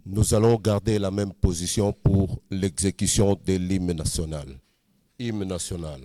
Nous allons garder la même position pour l'exécution de l'hymne national. Hymne national.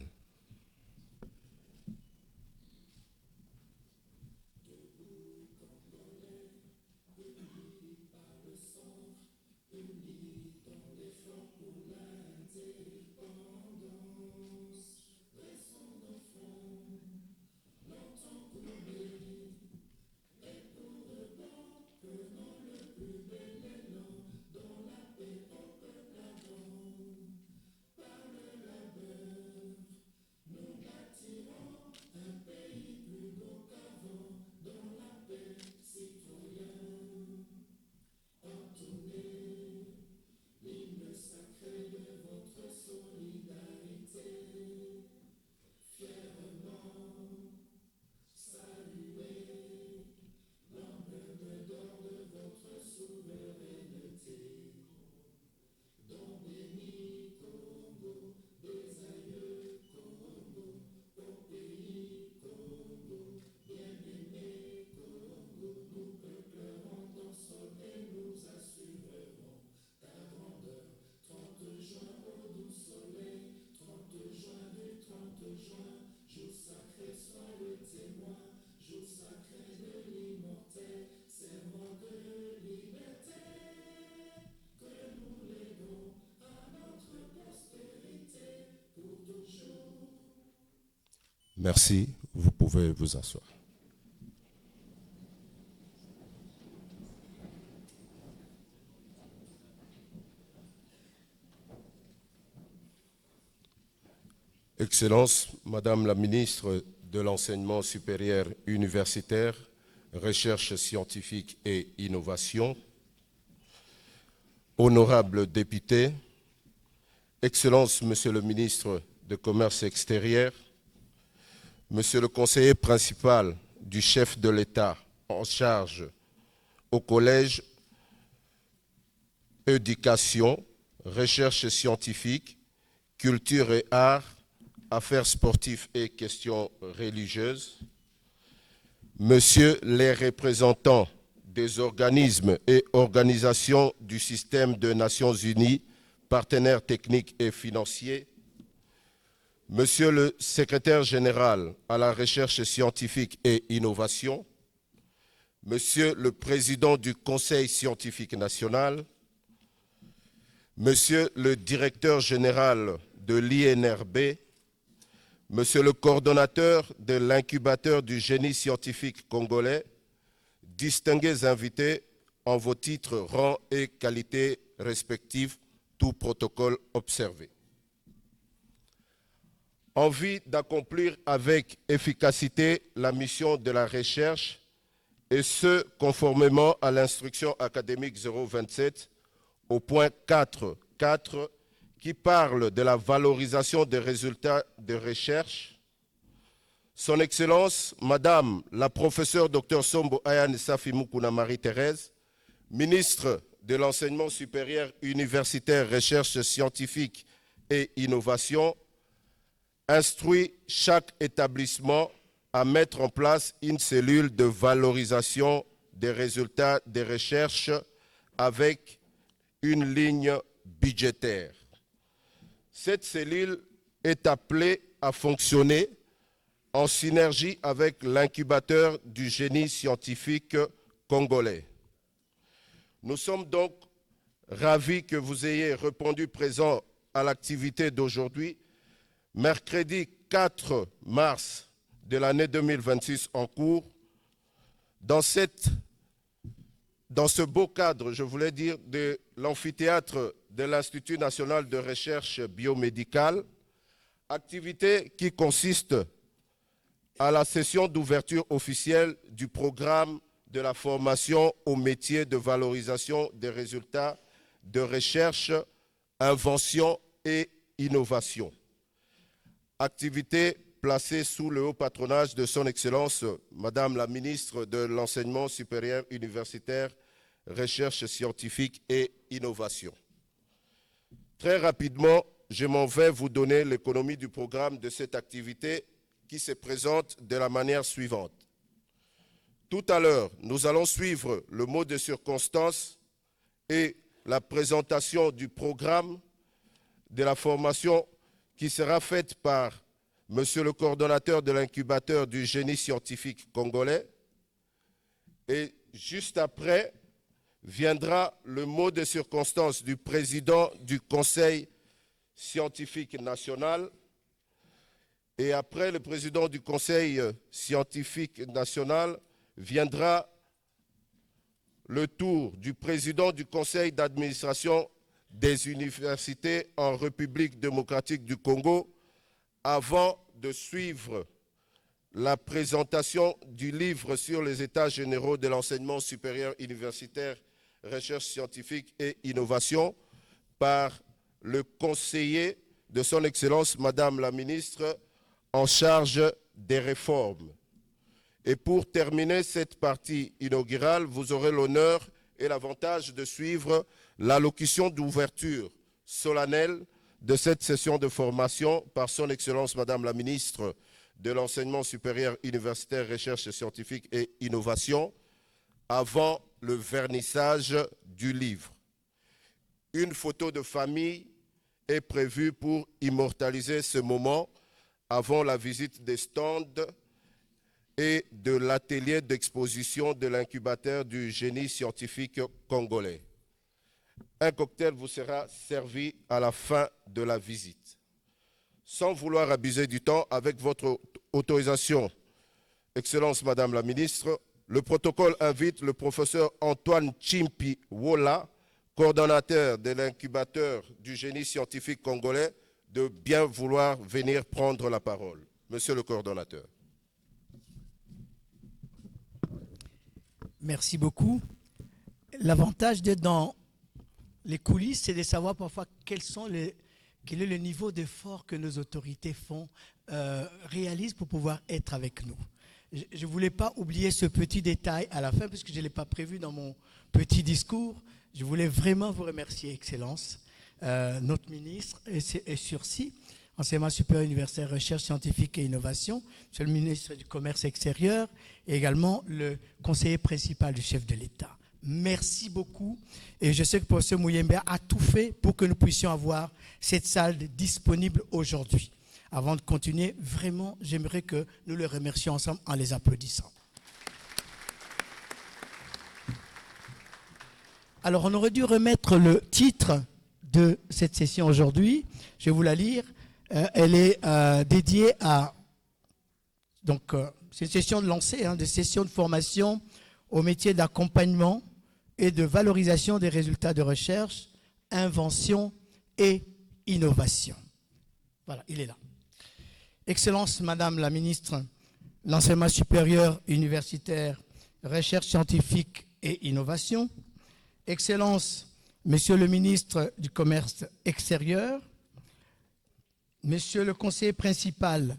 Merci, vous pouvez vous asseoir. Excellence, Madame la ministre de l'Enseignement supérieur universitaire, Recherche scientifique et innovation, honorables députés, Excellence, Monsieur le ministre du Commerce extérieur, Monsieur le conseiller principal du chef de l'État en charge au Collège Éducation, Recherche scientifique, Culture et Arts, Affaires sportives et questions religieuses, Monsieur les représentants des organismes et organisations du système des Nations Unies, partenaires techniques et financiers, Monsieur le secrétaire général à la recherche scientifique et innovation, Monsieur le président du Conseil scientifique national, Monsieur le directeur général de l'INRB, Monsieur le coordonnateur de l'incubateur du génie scientifique congolais, distingués invités en vos titres, rangs et qualités respectifs, tout protocole observé. Envie d'accomplir avec efficacité la mission de la recherche, et ce, conformément à l'instruction académique 027, au point 4.4, qui parle de la valorisation des résultats de recherche. Son Excellence, Madame la professeure Dr Sombo Ayane Safi Mukuna Marie-Thérèse, ministre de l'Enseignement supérieur universitaire, recherche scientifique et innovation, instruit chaque établissement à mettre en place une cellule de valorisation des résultats des recherches avec une ligne budgétaire. Cette cellule est appelée à fonctionner en synergie avec l'incubateur du génie scientifique congolais. Nous sommes donc ravis que vous ayez répondu présent à l'activité d'aujourd'hui, mercredi 4 mars de l'année 2026 en cours, dans ce beau cadre, je voulais dire, de l'amphithéâtre de l'Institut national de recherche biomédicale, activité qui consiste à la session d'ouverture officielle du programme de la formation au métier de valorisation des résultats de recherche, invention et innovation. Activité placée sous le haut patronage de son Excellence, Madame la ministre de l'Enseignement supérieur universitaire, Recherche scientifique et innovation. Très rapidement, je m'en vais vous donner l'économie du programme de cette activité qui se présente de la manière suivante. Tout à l'heure, nous allons suivre le mot de circonstance et la présentation du programme de la formation qui sera faite par Monsieur le coordonnateur de l'incubateur du génie scientifique congolais. Et juste après, viendra le mot de circonstance du président du Conseil scientifique national. Et après le président du Conseil scientifique national, viendra le tour du président du Conseil d'administration des universités en République démocratique du Congo, avant de suivre la présentation du livre sur les états généraux de l'enseignement supérieur universitaire, recherche scientifique et innovation par le conseiller de son Excellence, Madame la Ministre, en charge des réformes. Et pour terminer cette partie inaugurale, vous aurez l'honneur et l'avantage de suivre l'allocution d'ouverture solennelle de cette session de formation par son Excellence Madame la Ministre de l'Enseignement supérieur universitaire, recherche scientifique et innovation, avant le vernissage du livre. Une photo de famille est prévue pour immortaliser ce moment avant la visite des stands et de l'atelier d'exposition de l'incubateur du génie scientifique congolais. Un cocktail vous sera servi à la fin de la visite. Sans vouloir abuser du temps, avec votre autorisation, Excellence Madame la Ministre, le protocole invite le professeur Antoine Chimpi Wola, coordonnateur de l'incubateur du génie scientifique congolais, de bien vouloir venir prendre la parole. Monsieur le coordonnateur. Merci beaucoup. L'avantage d'être dans les coulisses, c'est de savoir parfois quel est le niveau d'effort que nos autorités réalisent pour pouvoir être avec nous. Je ne voulais pas oublier ce petit détail à la fin, puisque je ne l'ai pas prévu dans mon petit discours. Je voulais vraiment vous remercier, Excellence, notre ministre et sursis, Enseignement supérieur universitaire, recherche scientifique et innovation, Monsieur le ministre du Commerce extérieur et également le conseiller principal du chef de l'État. Merci beaucoup. Et je sais que le professeur Mouyembe a tout fait pour que nous puissions avoir cette salle disponible aujourd'hui. Avant de continuer, vraiment, j'aimerais que nous le remercions ensemble en les applaudissant. Alors, on aurait dû remettre le titre de cette session aujourd'hui. Je vais vous la lire. Elle est dédiée à... Donc, c'est une session de lancée, des sessions de formation au métier d'accompagnement et de valorisation des résultats de recherche, invention et innovation. Voilà, il est là. Excellence, Madame la Ministre, l'enseignement supérieur universitaire, recherche scientifique et innovation. Excellence, Monsieur le ministre du Commerce extérieur, Monsieur le conseiller principal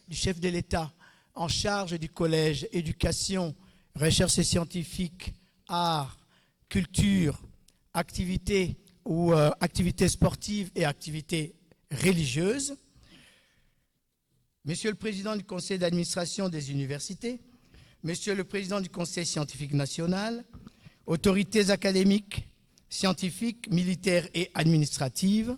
du chef de l'État en charge du collège éducation, recherche scientifique, art, culture, activités activités sportives et activités religieuses, Monsieur le président du conseil d'administration des universités, Monsieur le président du conseil scientifique national, autorités académiques, scientifiques, militaires et administratives,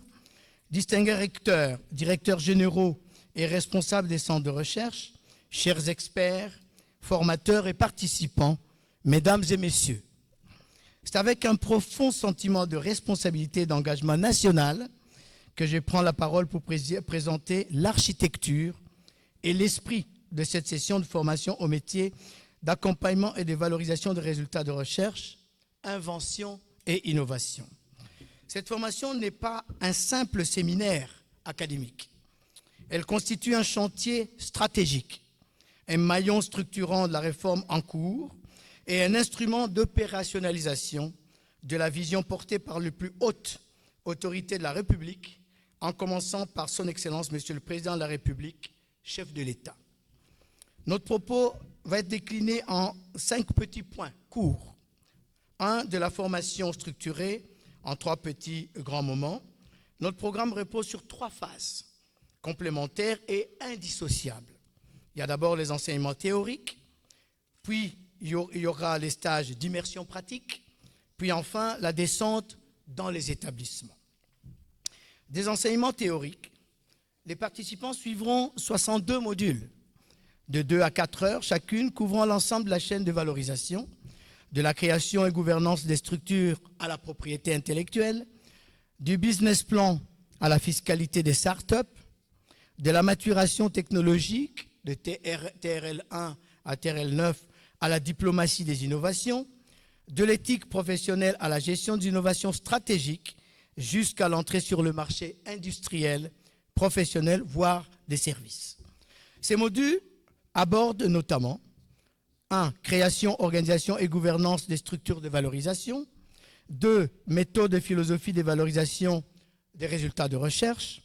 distingués recteurs, directeurs généraux et responsables des centres de recherche, chers experts, formateurs et participants, mesdames et messieurs. C'est avec un profond sentiment de responsabilité et d'engagement national que je prends la parole pour présenter l'architecture et l'esprit de cette session de formation au métier d'accompagnement et de valorisation des résultats de recherche, invention et innovation. Cette formation n'est pas un simple séminaire académique. Elle constitue un chantier stratégique, un maillon structurant de la réforme en cours et un instrument d'opérationnalisation de la vision portée par les plus hautes autorités de la République, en commençant par son Excellence, Monsieur le Président de la République, chef de l'État. Notre propos va être décliné en 5 petits points courts. 1, de la formation structurée en 3 petits grands moments. Notre programme repose sur 3 phases complémentaires et indissociables. Il y a d'abord les enseignements théoriques, puis il y aura les stages d'immersion pratique, puis enfin la descente dans les établissements. Des enseignements théoriques, les participants suivront 62 modules de 2 à 4 heures chacune, couvrant l'ensemble de la chaîne de valorisation, de la création et gouvernance des structures à la propriété intellectuelle, du business plan à la fiscalité des startups, de la maturation technologique, de TRL1 à TRL9 à la diplomatie des innovations, de l'éthique professionnelle à la gestion des innovations stratégiques, jusqu'à l'entrée sur le marché industriel, professionnel, voire des services. Ces modules abordent notamment 1. Création, organisation et gouvernance des structures de valorisation. 2. Méthode et philosophie de valorisation des résultats de recherche.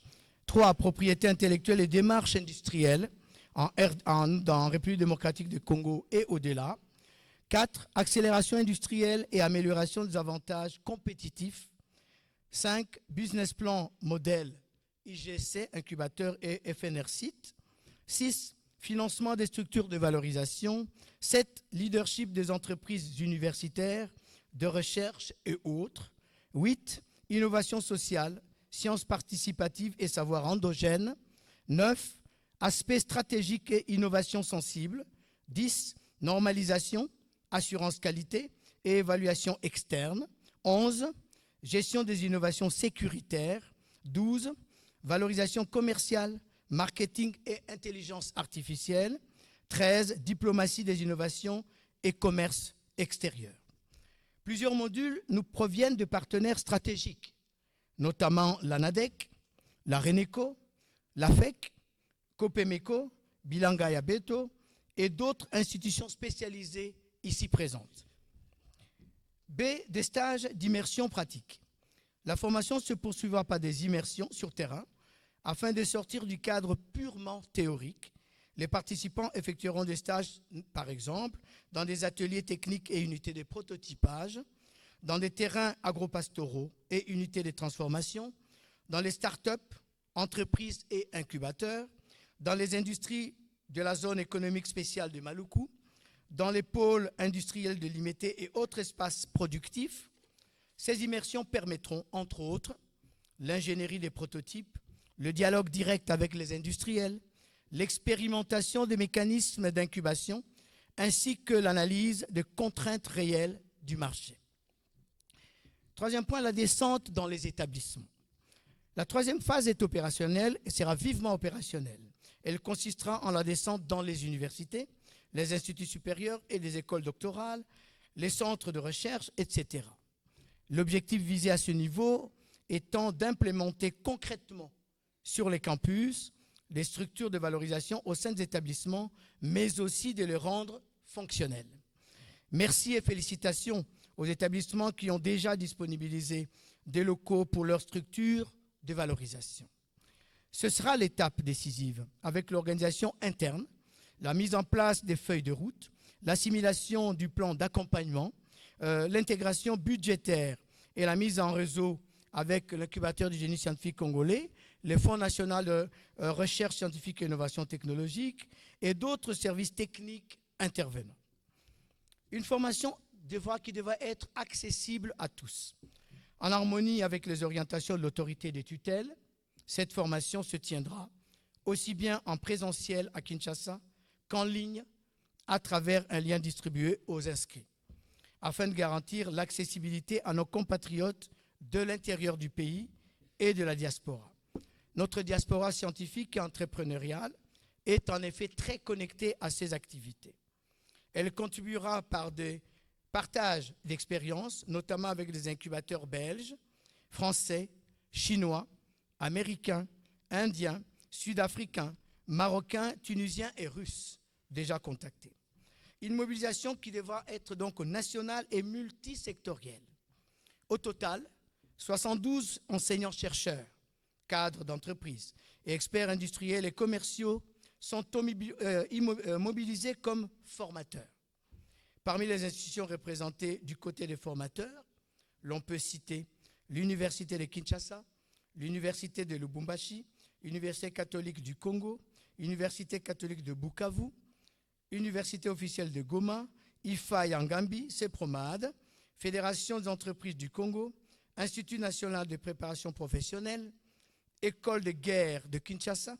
3. Propriété intellectuelle et démarche industrielle dans République démocratique du Congo et au-delà. 4. Accélération industrielle et amélioration des avantages compétitifs. 5. Business plan modèle IGC, incubateur et FNR site. 6. Financement des structures de valorisation. 7. Leadership des entreprises universitaires, de recherche et autres. 8. Innovation sociale, sciences participatives et savoir endogène. 9. Aspects stratégiques et innovation sensible. 10. Normalisation, assurance qualité et évaluation externe. 11. Gestion des innovations sécuritaires. 12. Valorisation commerciale, marketing et intelligence artificielle. 13. Diplomatie des innovations et commerce extérieur. Plusieurs modules nous proviennent de partenaires stratégiques, notamment l'ANADEC, la RENECO, la FEC, COPEMECO, Bilanga Yabeto et d'autres institutions spécialisées ici présentes. B. Des stages d'immersion pratique. La formation se poursuivra par des immersions sur terrain afin de sortir du cadre purement théorique. Les participants effectueront des stages, par exemple, dans des ateliers techniques et unités de prototypage, dans des terrains agropastoraux et unités de transformation, dans les start-up, entreprises et incubateurs, dans les industries de la zone économique spéciale de Maluku, dans les pôles industriels de Limité et autres espaces productifs. Ces immersions permettront, entre autres, l'ingénierie des prototypes, le dialogue direct avec les industriels, l'expérimentation des mécanismes d'incubation, ainsi que l'analyse des contraintes réelles du marché. Troisième point, la descente dans les établissements. La troisième phase est opérationnelle et sera vivement opérationnelle. Elle consistera en la descente dans les universités, les instituts supérieurs et les écoles doctorales, les centres de recherche, etc. L'objectif visé à ce niveau étant d'implémenter concrètement sur les campus les structures de valorisation au sein des établissements, mais aussi de les rendre fonctionnels. Merci et félicitations aux établissements qui ont déjà disponibilisé des locaux pour leurs structures de valorisation. Ce sera l'étape décisive avec l'organisation interne, la mise en place des feuilles de route, l'assimilation du plan d'accompagnement, l'intégration budgétaire et la mise en réseau avec l'incubateur du génie scientifique congolais, le Fonds national de recherche scientifique et innovation technologique et d'autres services techniques intervenants. Une formation qui devra être accessible à tous. En harmonie avec les orientations de l'autorité des tutelles, cette formation se tiendra aussi bien en présentiel à Kinshasa qu'en ligne à travers un lien distribué aux inscrits, afin de garantir l'accessibilité à nos compatriotes de l'intérieur du pays et de la diaspora. Notre diaspora scientifique et entrepreneuriale est en effet très connectée à ces activités. Elle contribuera par des partages d'expériences, notamment avec des incubateurs belges, français, chinois, américains, indiens, sud-africains, marocains, tunisiens et russes déjà contactés. Une mobilisation qui devra être donc nationale et multisectorielle. Au total, 72 enseignants-chercheurs, cadres d'entreprise et experts industriels et commerciaux sont mobilisés comme formateurs. Parmi les institutions représentées du côté des formateurs, l'on peut citer l'Université de Kinshasa, l'Université de Lubumbashi, l'Université catholique du Congo, l'Université catholique de Bukavu, Université officielle de Goma, IFA Yangambi, CEPROMAD, Fédération des entreprises du Congo, Institut national de préparation professionnelle, École de guerre de Kinshasa,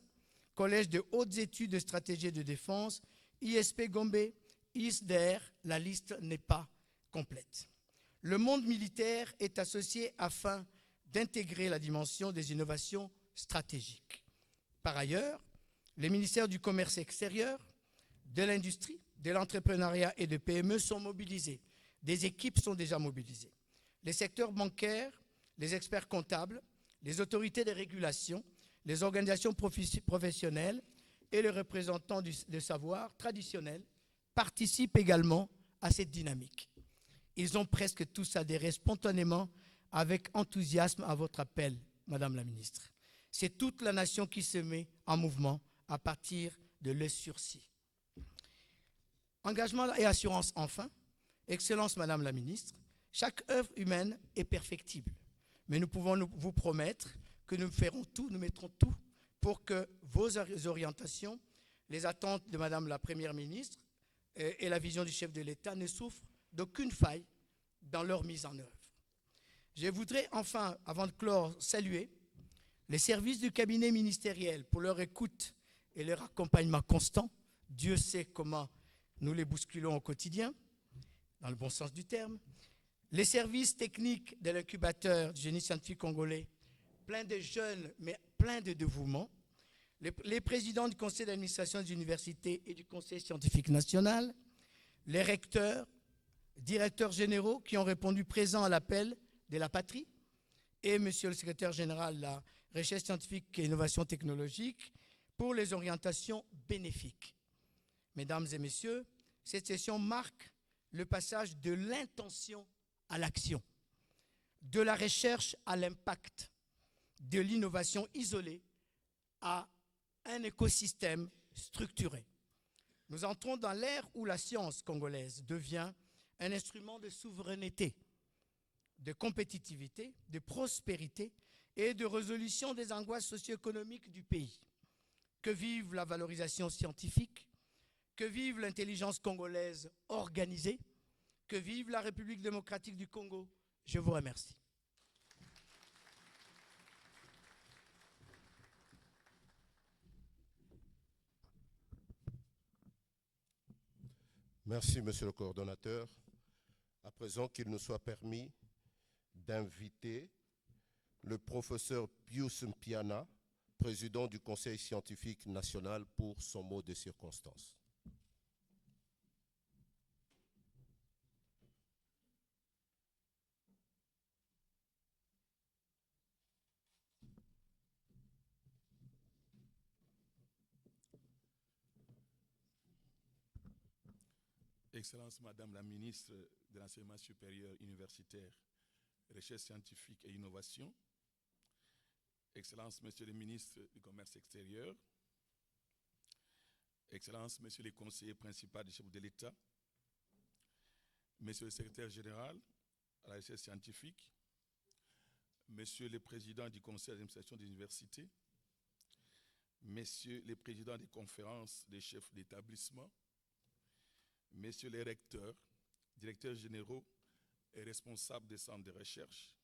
Collège de hautes études de stratégie de défense, ISP Gombe, ISDER, la liste n'est pas complète. Le monde militaire est associé afin d'intégrer la dimension des innovations stratégiques. Par ailleurs, les ministères du commerce extérieur, de l'industrie, de l'entrepreneuriat et de PME sont mobilisés. Des équipes sont déjà mobilisées. Les secteurs bancaires, les experts comptables, les autorités de régulation, les organisations professionnelles et les représentants de savoir traditionnels participent également à cette dynamique. Ils ont presque tous adhéré spontanément avec enthousiasme à votre appel, Madame la Ministre. C'est toute la nation qui se met en mouvement à partir de le sursis. Engagement et assurance enfin. Excellence, Madame la Ministre, chaque œuvre humaine est perfectible. Mais nous pouvons vous promettre que nous ferons tout, nous mettrons tout pour que vos orientations, les attentes de Madame la Première ministre et la vision du chef de l'État ne souffrent d'aucune faille dans leur mise en œuvre. Je voudrais enfin, avant de clore, saluer les services du cabinet ministériel pour leur écoute et leur accompagnement constant. Dieu sait comment nous les bousculons au quotidien, dans le bon sens du terme. Les services techniques de l'incubateur du génie scientifique congolais, plein de jeunes, mais plein de dévouement. Les présidents du conseil d'administration des universités et du conseil scientifique national, les recteurs, directeurs généraux qui ont répondu présents à l'appel de la patrie, et monsieur le secrétaire général de la recherche scientifique et innovation technologique pour les orientations bénéfiques. Mesdames et messieurs, cette session marque le passage de l'intention à l'action, de la recherche à l'impact, de l'innovation isolée à un écosystème structuré. Nous entrons dans l'ère où la science congolaise devient un instrument de souveraineté, de compétitivité, de prospérité et de résolution des angoisses socio-économiques du pays. Que vive la valorisation scientifique, que vive l'intelligence congolaise organisée, que vive la République démocratique du Congo. Je vous remercie. Merci, Monsieur le coordonnateur. À présent, qu'il nous soit permis d'inviter le professeur Pius Mpiana, président du Conseil scientifique national, pour son mot de circonstance. Excellence Madame la Ministre de l'Enseignement supérieur universitaire, Recherche scientifique et innovation, Excellence Monsieur le Ministre du Commerce extérieur, Excellence Monsieur le Conseiller principal du chef de l'État, Monsieur le Secrétaire général à la recherche scientifique, Monsieur le Président du Conseil d'administration des universités, Messieurs les Présidents des conférences des chefs d'établissement, Messieurs les recteurs, directeurs généraux et responsables des centres de recherche,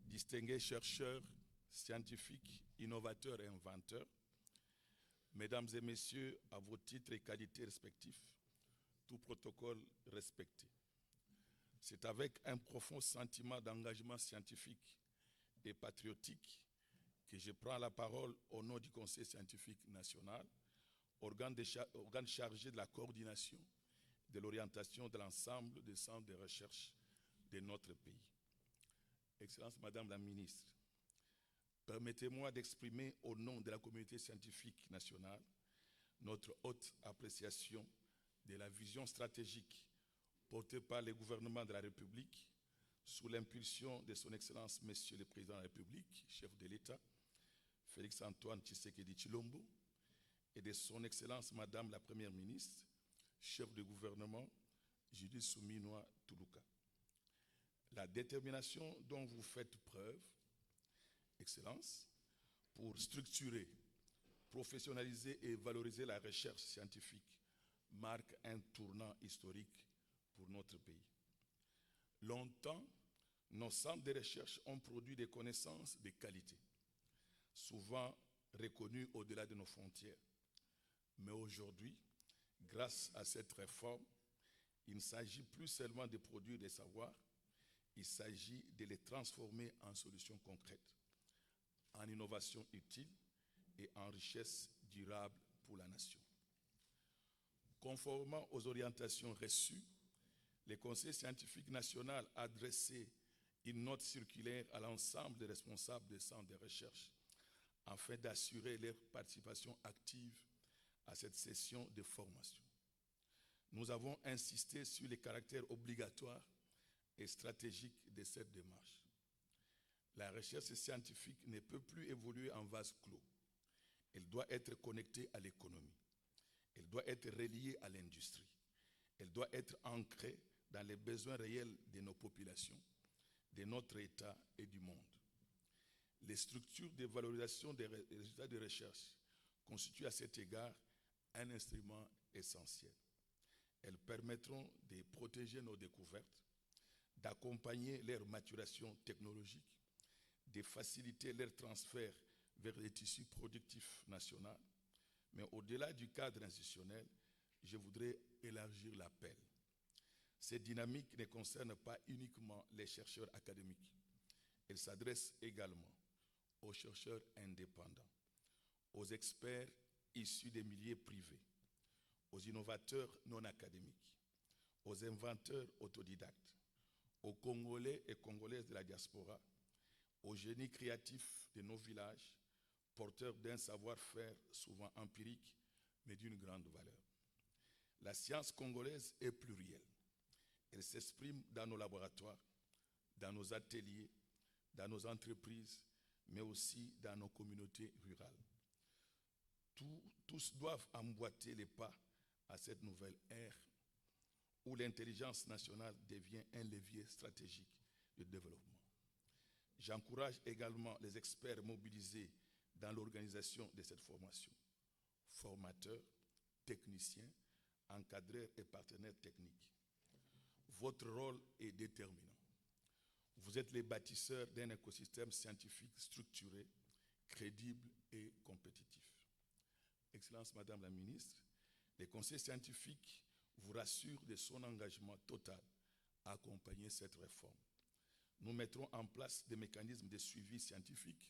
distingués chercheurs, scientifiques, innovateurs et inventeurs, Mesdames et Messieurs, à vos titres et qualités respectifs, tout protocole respecté. C'est avec un profond sentiment d'engagement scientifique et patriotique que je prends la parole au nom du Conseil scientifique national, organe chargé de la coordination, de l'orientation de l'ensemble des centres de recherche de notre pays. Excellence Madame la Ministre, permettez-moi d'exprimer au nom de la communauté scientifique nationale notre haute appréciation de la vision stratégique portée par le gouvernement de la République sous l'impulsion de son Excellence Monsieur le Président de la République, chef de l'État, Félix-Antoine Tshisekedi Tshilombo, et de son Excellence Madame la Première ministre, chef de gouvernement, Judith Suminwa Tuluka. La détermination dont vous faites preuve, Excellence, pour structurer, professionnaliser et valoriser la recherche scientifique marque un tournant historique pour notre pays. Longtemps, nos centres de recherche ont produit des connaissances de qualité, souvent reconnues au-delà de nos frontières. Mais aujourd'hui, grâce à cette réforme, il ne s'agit plus seulement de produire des savoirs, il s'agit de les transformer en solutions concrètes, en innovations utiles et en richesses durables pour la nation. Conformément aux orientations reçues, le Conseil scientifique national a adressé une note circulaire à l'ensemble des responsables des centres de recherche afin d'assurer leur participation active à cette session de formation. Nous avons insisté sur les caractères obligatoires et stratégiques de cette démarche. La recherche scientifique ne peut plus évoluer en vase clos. Elle doit être connectée à l'économie. Elle doit être reliée à l'industrie. Elle doit être ancrée dans les besoins réels de nos populations, de notre État et du monde. Les structures de valorisation des résultats de recherche constituent à cet égard un instrument essentiel. Elles permettront de protéger nos découvertes, d'accompagner leur maturation technologique, de faciliter leur transfert vers les tissus productifs nationaux. Mais au-delà du cadre institutionnel, je voudrais élargir l'appel. Cette dynamique ne concerne pas uniquement les chercheurs académiques. Elle s'adresse également aux chercheurs indépendants, aux experts issus des milieux privés, aux innovateurs non académiques, aux inventeurs autodidactes, aux Congolais et Congolaises de la diaspora, aux génies créatifs de nos villages, porteurs d'un savoir-faire souvent empirique, mais d'une grande valeur. La science congolaise est plurielle. Elle s'exprime dans nos laboratoires, dans nos ateliers, dans nos entreprises, mais aussi dans nos communautés rurales. Tous doivent emboîter les pas à cette nouvelle ère où l'intelligence nationale devient un levier stratégique de développement. J'encourage également les experts mobilisés dans l'organisation de cette formation, formateurs, techniciens, encadreurs et partenaires techniques. Votre rôle est déterminant. Vous êtes les bâtisseurs d'un écosystème scientifique structuré, crédible et compétitif. Excellence Madame la Ministre, le Conseil scientifique vous rassure de son engagement total à accompagner cette réforme. Nous mettrons en place des mécanismes de suivi scientifique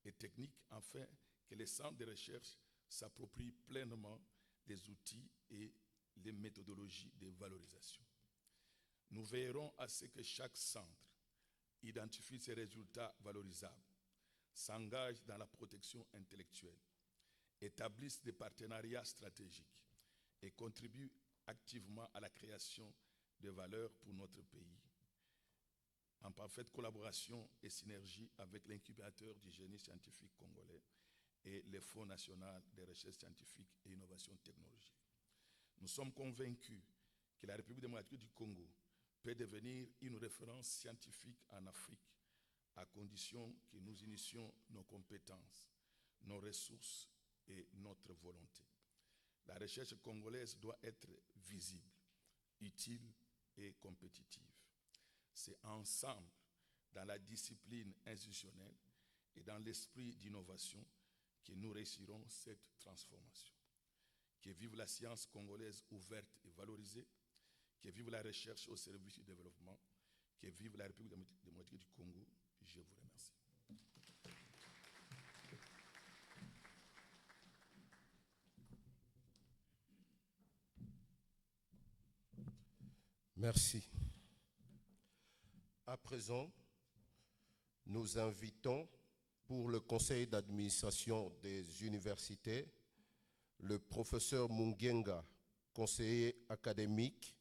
et technique afin que les centres de recherche s'approprient pleinement les outils et les méthodologies de valorisation. Nous veillerons à ce que chaque centre identifie ses résultats valorisables, s'engage dans la protection intellectuelle, établisse des partenariats stratégiques et contribue activement à la création de valeur pour notre pays, en parfaite collaboration et synergie avec l'incubateur du génie scientifique congolais et le Fonds national de recherche scientifique et innovation technologique. Nous sommes convaincus que la République démocratique du Congo peut devenir une référence scientifique en Afrique, à condition que nous initions nos compétences, nos ressources et notre volonté. La recherche congolaise doit être visible, utile et compétitive. C'est ensemble, dans la discipline institutionnelle et dans l'esprit d'innovation, que nous réussirons cette transformation. Que vive la science congolaise ouverte et valorisée, que vive la recherche au service du développement, que vive la République démocratique du Congo. Je vous remercie. Merci. À présent, nous invitons pour le conseil d'administration des universités le professeur Mungenga, conseiller académique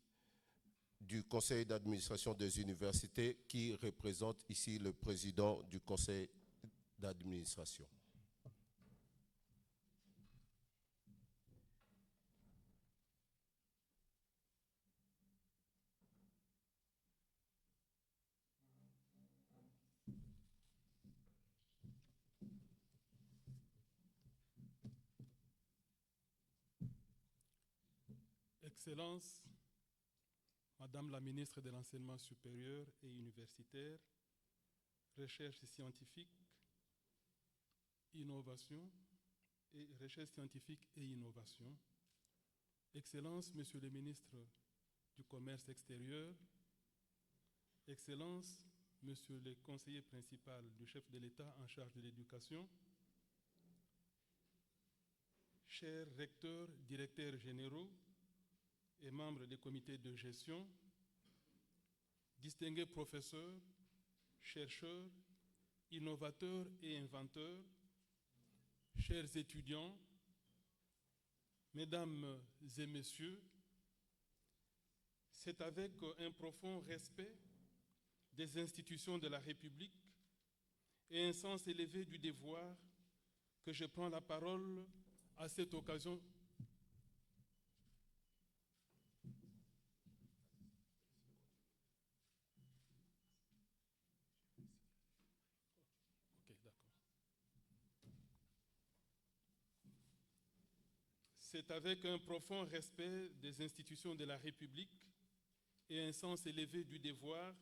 du conseil d'administration des universités, qui représente ici le président du conseil d'administration. Excellences, Madame la ministre de l'Enseignement supérieur et universitaire, recherche scientifique, innovation et recherche scientifique et innovation, Excellences, Monsieur le ministre du Commerce extérieur, Excellences, Monsieur le conseiller principal du chef de l'État en charge de l'éducation, chers recteurs, directeurs généraux et membres des comités de gestion, distingués professeurs, chercheurs, innovateurs et inventeurs, chers étudiants, mesdames et messieurs, c'est avec un profond respect des institutions de la République et un sens élevé du devoir que je prends la parole à cette occasion. Ok, d'accord. C'est avec un profond respect des institutions de la République et un sens élevé du devoir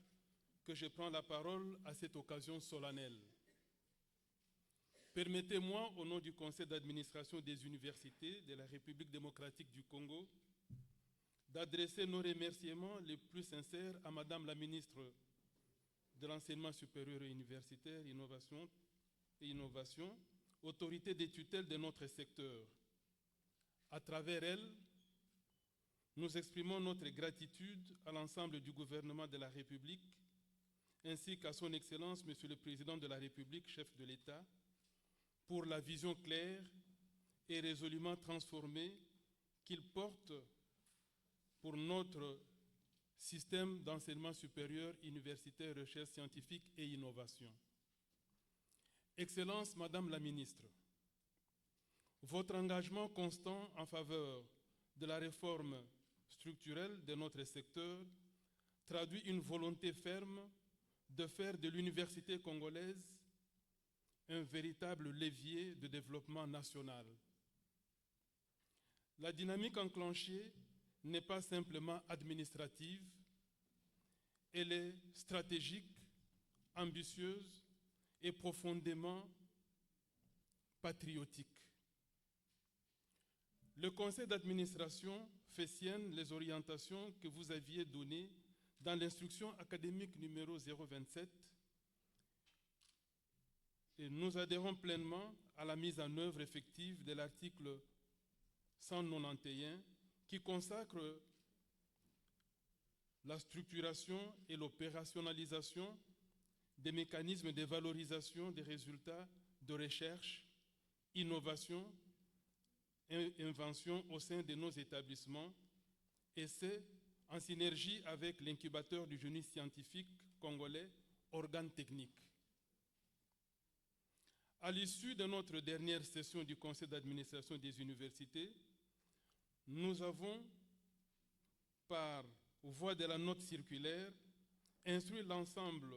que je prends la parole à cette occasion solennelle. Permettez-moi, au nom du Conseil d'administration des universités de la République démocratique du Congo, d'adresser nos remerciements les plus sincères à Madame la ministre de l'Enseignement supérieur et universitaire, Innovation, autorité des tutelles de notre secteur. À travers elle, nous exprimons notre gratitude à l'ensemble du gouvernement de la République, ainsi qu'à son Excellence, Monsieur le Président de la République, chef de l'État, pour la vision claire et résolument transformée qu'il porte pour notre système d'enseignement supérieur, universitaire, recherche scientifique et innovation. Excellence, Madame la Ministre, votre engagement constant en faveur de la réforme structurelle de notre secteur traduit une volonté ferme de faire de l'université congolaise un véritable levier de développement national. La dynamique enclenchée n'est pas simplement administrative, elle est stratégique, ambitieuse et profondément patriotique. Le conseil d'administration fait sienne les orientations que vous aviez données dans l'instruction académique numéro 027 et nous adhérons pleinement à la mise en œuvre effective de l'article 191 qui consacre la structuration et l'opérationnalisation des mécanismes de valorisation des résultats de recherche, innovation et invention au sein de nos établissements, et c'est en synergie avec l'incubateur du génie scientifique congolais, organe technique. À l'issue de notre dernière session du Conseil d'administration des universités, nous avons, par voie de la note circulaire, instruit l'ensemble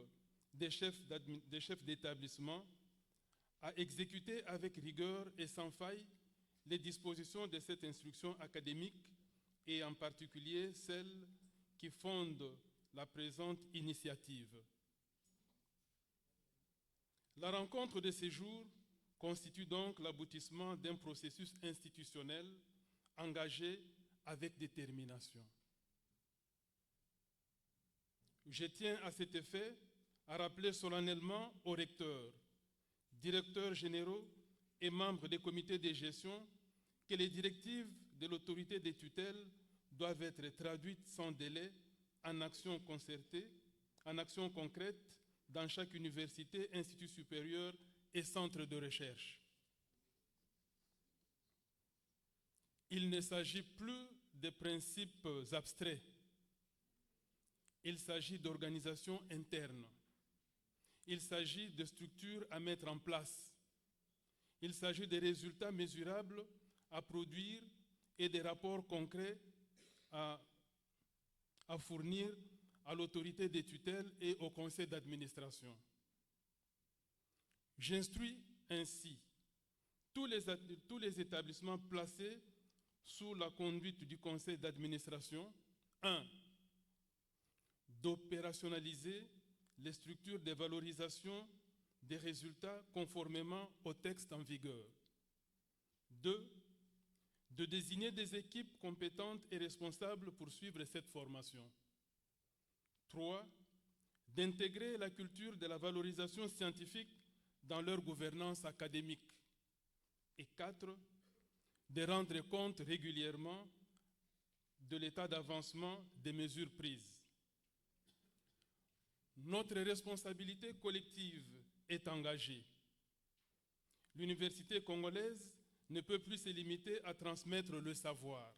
des chefs d'établissement à exécuter avec rigueur et sans faille les dispositions de cette instruction académique et en particulier celles qui fondent la présente initiative. La rencontre de ces jours constitue donc l'aboutissement d'un processus institutionnel engagé avec détermination. Je tiens à cet effet à rappeler solennellement aux recteurs, directeurs généraux et membres des comités de gestion que les directives de l'autorité des tutelles doivent être traduites sans délai en actions concertées, en actions concrètes dans chaque université, institut supérieur et centre de recherche. Il ne s'agit plus de principes abstraits. Il s'agit d'organisation interne. Il s'agit de structures à mettre en place. Il s'agit de résultats mesurables à produire et des rapports concrets à fournir à l'autorité des tutelles et au conseil d'administration. J'instruis ainsi tous les établissements placés sous la conduite du conseil d'administration, 1. d'opérationnaliser les structures de valorisation des résultats conformément au texte en vigueur. 2. De désigner des équipes compétentes et responsables pour suivre cette formation. 3. D'intégrer la culture de la valorisation scientifique dans leur gouvernance académique. Et 4. De rendre compte régulièrement de l'état d'avancement des mesures prises. Notre responsabilité collective est engagée. L'université congolaise ne peut plus se limiter à transmettre le savoir.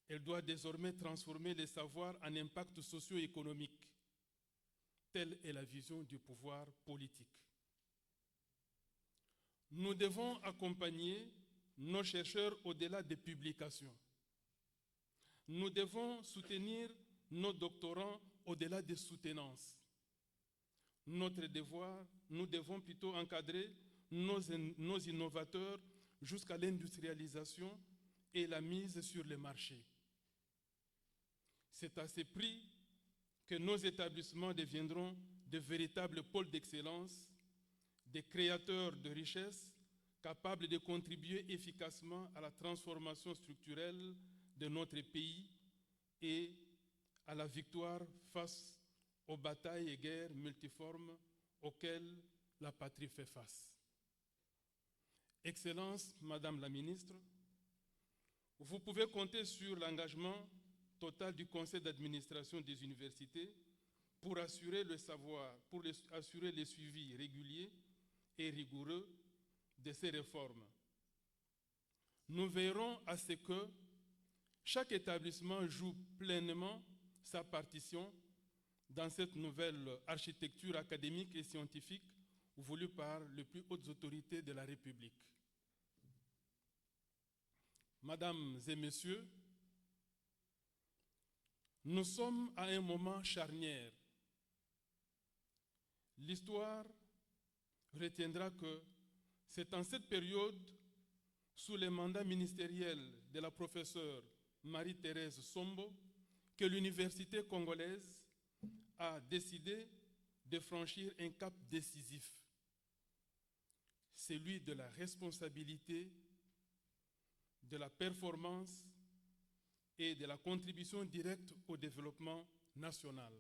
Elle doit désormais transformer les savoirs en impact socio-économique. Telle est la vision du pouvoir politique. Nous devons accompagner nos chercheurs au-delà des publications. Nous devons soutenir nos doctorants au-delà des soutenances. Nous devons plutôt encadrer nos innovateurs jusqu'à l'industrialisation et la mise sur le marché. C'est à ce prix que nos établissements deviendront de véritables pôles d'excellence, des créateurs de richesses capables de contribuer efficacement à la transformation structurelle de notre pays et à la victoire face aux batailles et guerres multiformes auxquelles la patrie fait face. Excellence, Madame la Ministre, vous pouvez compter sur l'engagement total du Conseil d'administration des universités pour assurer le savoir, pour assurer le suivi régulier et rigoureux de ces réformes. Nous veillerons à ce que chaque établissement joue pleinement sa partition dans cette nouvelle architecture académique et scientifique voulue par les plus hautes autorités de la République. Mesdames et messieurs, nous sommes à un moment charnière. L'histoire retiendra que c'est en cette période, sous le mandat ministériel de la professeure Marie-Thérèse Sombo, que l'université congolaise a décidé de franchir un cap décisif, celui de la responsabilité, de la performance et de la contribution directe au développement national.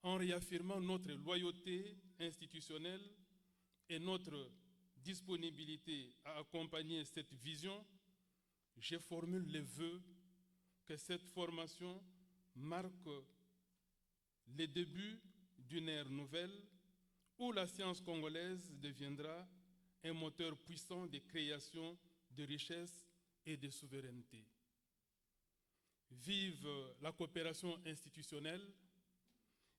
En réaffirmant notre loyauté institutionnelle et notre disponibilité à accompagner cette vision, je formule le vœu que cette formation marque le début d'une ère nouvelle où la science congolaise deviendra un moteur puissant de création de richesses et de souveraineté. Vive la coopération institutionnelle,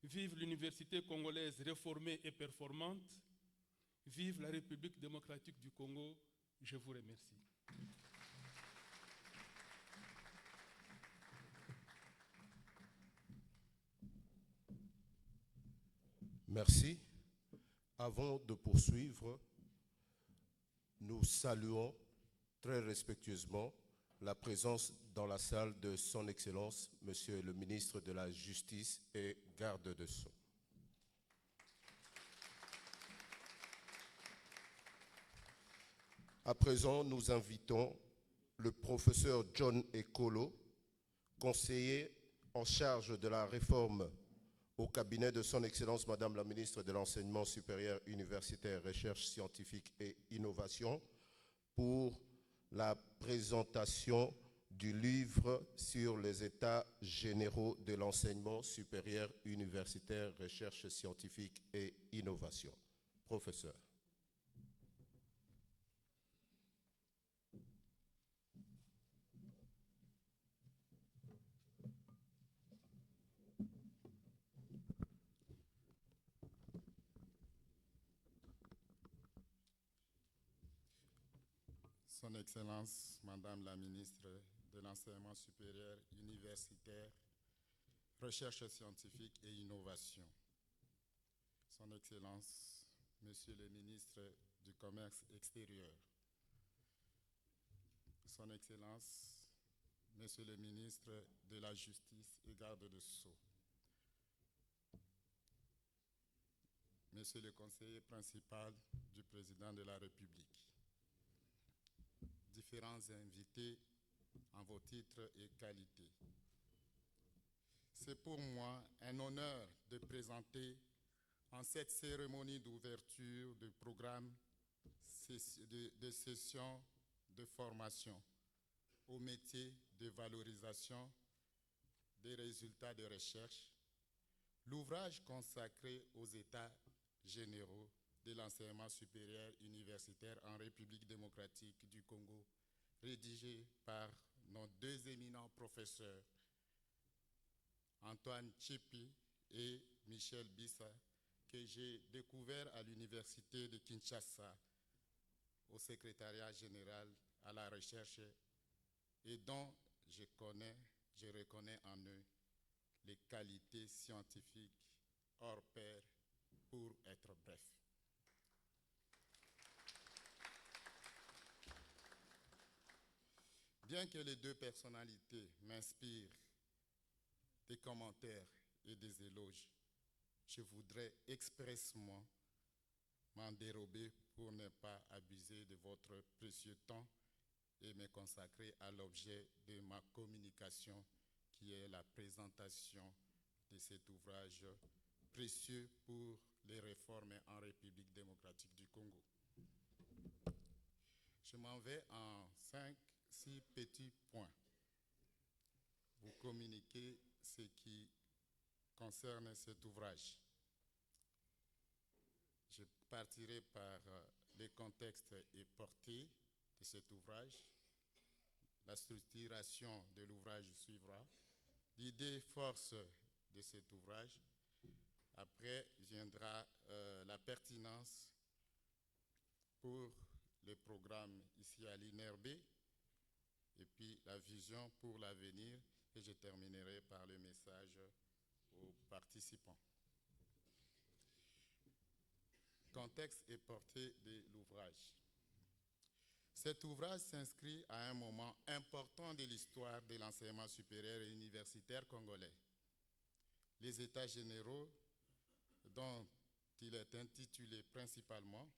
vive l'université congolaise réformée et performante, vive la République démocratique du Congo. Je vous remercie. Merci. Avant de poursuivre, nous saluons très respectueusement la présence dans la salle de Son Excellence, Monsieur le ministre de la Justice et garde des Sceaux. À présent, nous invitons le professeur John Ekolo, conseiller en charge de la réforme au cabinet de Son Excellence Madame la Ministre de l'Enseignement supérieur universitaire, recherche scientifique et innovation, pour la présentation du livre sur les états généraux de l'enseignement supérieur universitaire, recherche scientifique et innovation. Professeur. Son Excellence, Madame la Ministre de l'Enseignement supérieur universitaire, recherche scientifique et innovation. Son Excellence, Monsieur le Ministre du Commerce extérieur. Son Excellence, Monsieur le ministre de la Justice et garde des Sceaux, Monsieur le conseiller principal du président de la République, différents invités en vos titres et qualités. C'est pour moi un honneur de présenter en cette cérémonie d'ouverture du programme de session de formation au métier de valorisation des résultats de recherche, l'ouvrage consacré aux États généraux de l'enseignement supérieur universitaire en République démocratique du Congo, rédigé par nos deux éminents professeurs, Antoine Tchipi et Michel Bissa, que j'ai découvert à l'université de Kinshasa, au secrétariat général à la recherche, et dont je reconnais en eux les qualités scientifiques hors pair, pour être bref. Bien que les deux personnalités m'inspirent des commentaires et des éloges, je voudrais expressément m'en dérober pour ne pas abuser de votre précieux temps et me consacrer à l'objet de ma communication, qui est la présentation de cet ouvrage précieux pour les réformes en République démocratique du Congo. Je m'en vais en 6 petits points. Vous communiquer ce qui concerne cet ouvrage. Je partirai par les contextes et portées de cet ouvrage. La structuration de l'ouvrage suivra. L'idée force de cet ouvrage. Après viendra la pertinence pour le programme ici à l'INRB, et puis la vision pour l'avenir, et je terminerai par le message aux participants. Contexte et portée de l'ouvrage. Cet ouvrage s'inscrit à un moment important de l'histoire de l'enseignement supérieur et universitaire congolais. Les États généraux, dont il est intitulé principalement,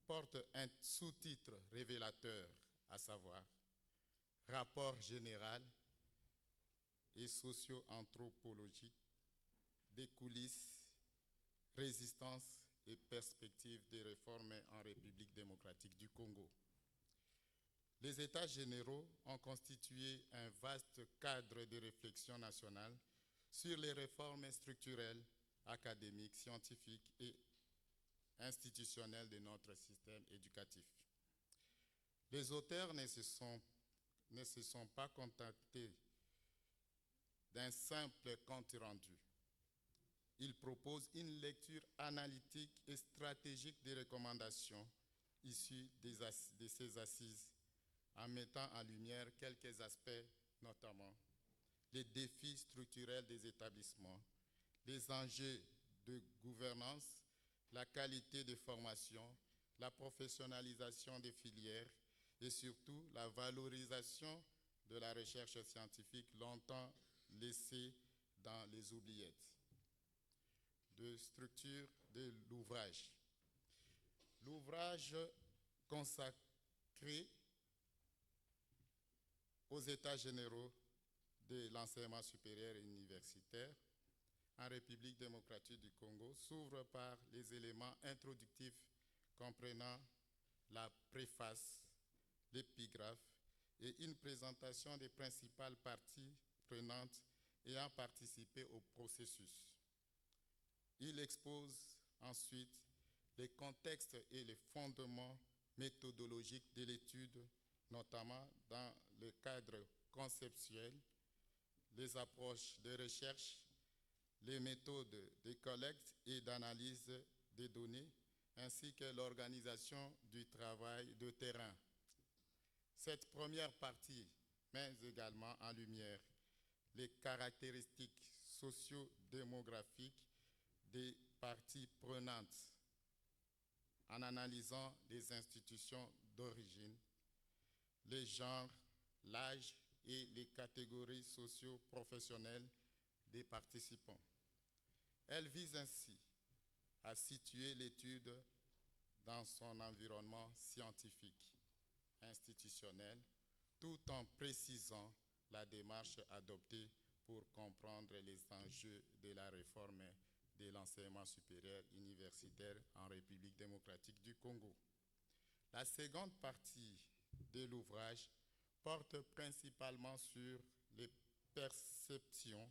porte un sous-titre révélateur, à savoir « Rapport général et socio-anthropologique des coulisses, résistance et perspectives des réformes en République démocratique du Congo ». Les États généraux ont constitué un vaste cadre de réflexion nationale sur les réformes structurelles, académiques, scientifiques et institutionnelles de notre système éducatif. Les auteurs ne se sont pas contentés d'un simple compte rendu. Ils proposent une lecture analytique et stratégique des recommandations issues de ces assises, en mettant en lumière quelques aspects, notamment les défis structurels des établissements, les enjeux de gouvernance, la qualité de formation, la professionnalisation des filières et surtout la valorisation de la recherche scientifique longtemps laissée dans les oubliettes. De structure de l'ouvrage. L'ouvrage consacré aux États généraux de l'enseignement supérieur et universitaire en République démocratique du Congo s'ouvre par les éléments introductifs comprenant la préface, l'épigraphe et une présentation des principales parties prenantes ayant participé au processus. Il expose ensuite les contextes et les fondements méthodologiques de l'étude, notamment dans le cadre conceptuel, les approches de recherche, les méthodes de collecte et d'analyse des données, ainsi que l'organisation du travail de terrain. Cette première partie met également en lumière les caractéristiques socio-démographiques des parties prenantes en analysant les institutions d'origine, les genres, l'âge et les catégories socio-professionnelles des participants. Elle vise ainsi à situer l'étude dans son environnement scientifique, institutionnel, tout en précisant la démarche adoptée pour comprendre les enjeux de la réforme de l'enseignement supérieur universitaire en République démocratique du Congo. La seconde partie de l'ouvrage porte principalement sur les perceptions,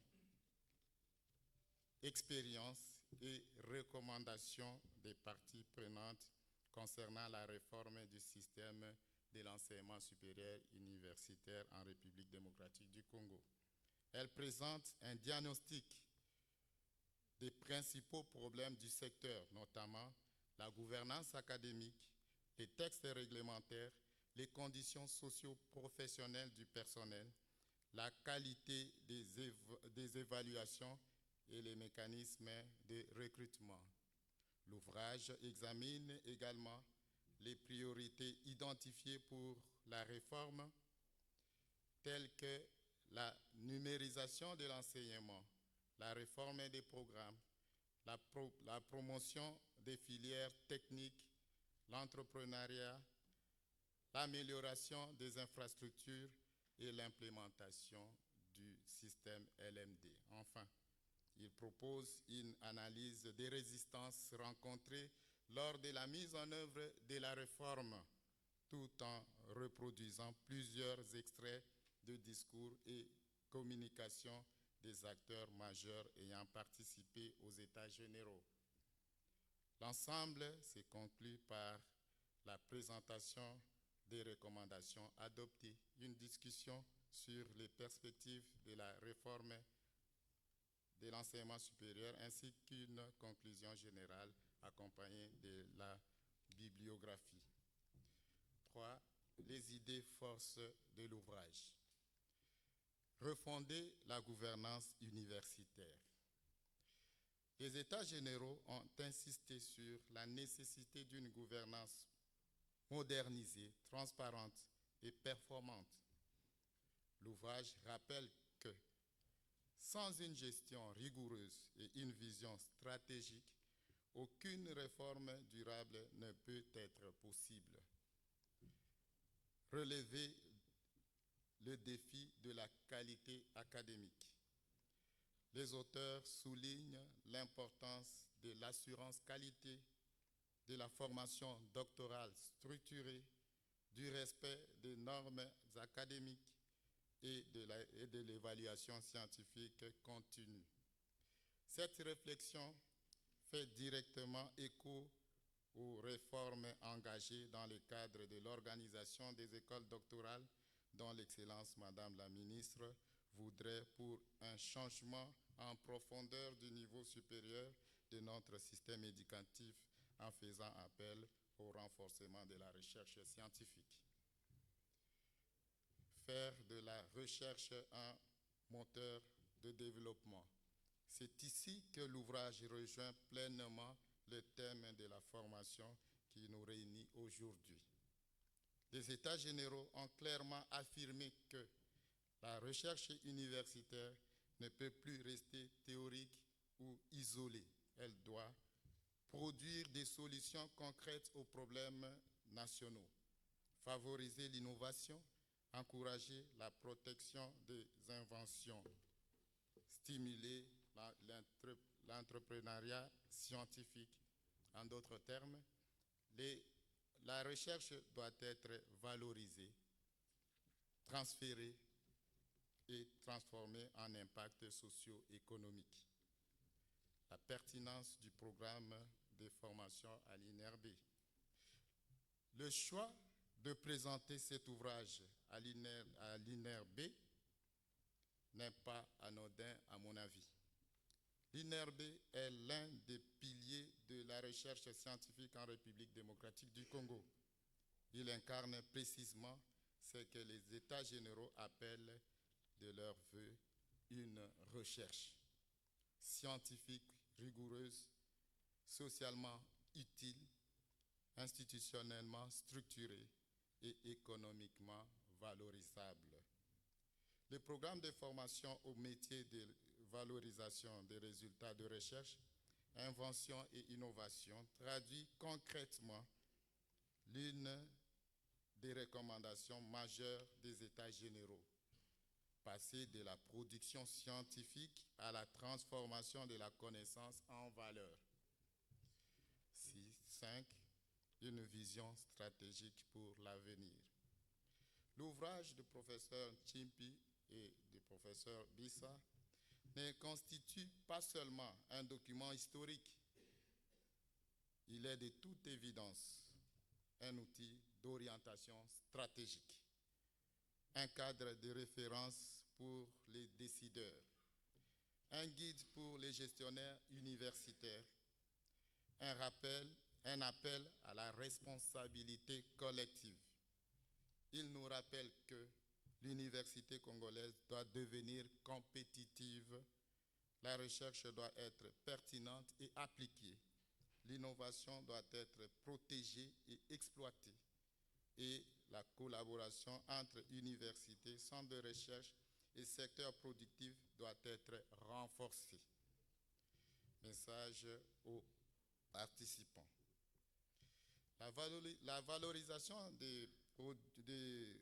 expériences et recommandations des parties prenantes concernant la réforme du système de l'enseignement supérieur universitaire en République démocratique du Congo. Elle présente un diagnostic des principaux problèmes du secteur, notamment la gouvernance académique, les textes réglementaires, les conditions socio-professionnelles du personnel, la qualité des évaluations et les mécanismes de recrutement. L'ouvrage examine également les priorités identifiées pour la réforme, telles que la numérisation de l'enseignement, la réforme des programmes, la promotion des filières techniques, l'entrepreneuriat, l'amélioration des infrastructures et l'implémentation du système LMD. Enfin, il propose une analyse des résistances rencontrées lors de la mise en œuvre de la réforme, tout en reproduisant plusieurs extraits de discours et communications des acteurs majeurs ayant participé aux États généraux. L'ensemble se conclut par la présentation des recommandations adoptées, une discussion sur les perspectives de la réforme de l'enseignement supérieur ainsi qu'une conclusion générale accompagnée de la bibliographie. 3. Les idées forces de l'ouvrage. Refonder la gouvernance universitaire. Les États généraux ont insisté sur la nécessité d'une gouvernance modernisée, transparente et performante. L'ouvrage rappelle que sans une gestion rigoureuse et une vision stratégique, aucune réforme durable ne peut être possible. Relever le défi de la qualité académique. Les auteurs soulignent l'importance de l'assurance qualité, de la formation doctorale structurée, du respect des normes académiques et de l'évaluation scientifique continue. Cette réflexion fait directement écho aux réformes engagées dans le cadre de l'organisation des écoles doctorales dont l'Excellence Madame la Ministre voudrait pour un changement en profondeur du niveau supérieur de notre système éducatif en faisant appel au renforcement de la recherche scientifique. Faire de la recherche un moteur de développement. C'est ici que l'ouvrage rejoint pleinement le thème de la formation qui nous réunit aujourd'hui. Les États généraux ont clairement affirmé que la recherche universitaire ne peut plus rester théorique ou isolée. Elle doit produire des solutions concrètes aux problèmes nationaux, favoriser l'innovation, encourager la protection des inventions, stimuler l'entrepreneuriat scientifique. En d'autres termes, la recherche doit être valorisée, transférée et transformée en impact socio-économique. La pertinence du programme de formation à l'INRB. Le choix de présenter cet ouvrage à l'INRB n'est pas anodin à mon avis. L'INRB est l'un des piliers de la recherche scientifique en République démocratique du Congo. Il incarne précisément ce que les États généraux appellent de leur vœu une recherche scientifique rigoureuse, socialement utile, institutionnellement structurée et économiquement valorisable. Le programme de formation au métier de valorisation des résultats de recherche, invention et innovation traduit concrètement l'une des recommandations majeures des États généraux, passer de la production scientifique à la transformation de la connaissance en valeur. 5. Une vision stratégique pour l'avenir. L'ouvrage du professeur Chimpi et du professeur Bissa ne constitue pas seulement un document historique, il est de toute évidence un outil d'orientation stratégique, un cadre de référence pour les décideurs, un guide pour les gestionnaires universitaires, un appel à la responsabilité collective. Il nous rappelle que l'université congolaise doit devenir compétitive, la recherche doit être pertinente et appliquée, l'innovation doit être protégée et exploitée, et la collaboration entre universités, centres de recherche et secteurs productifs doit être renforcée. Message aux participants. La valorisation des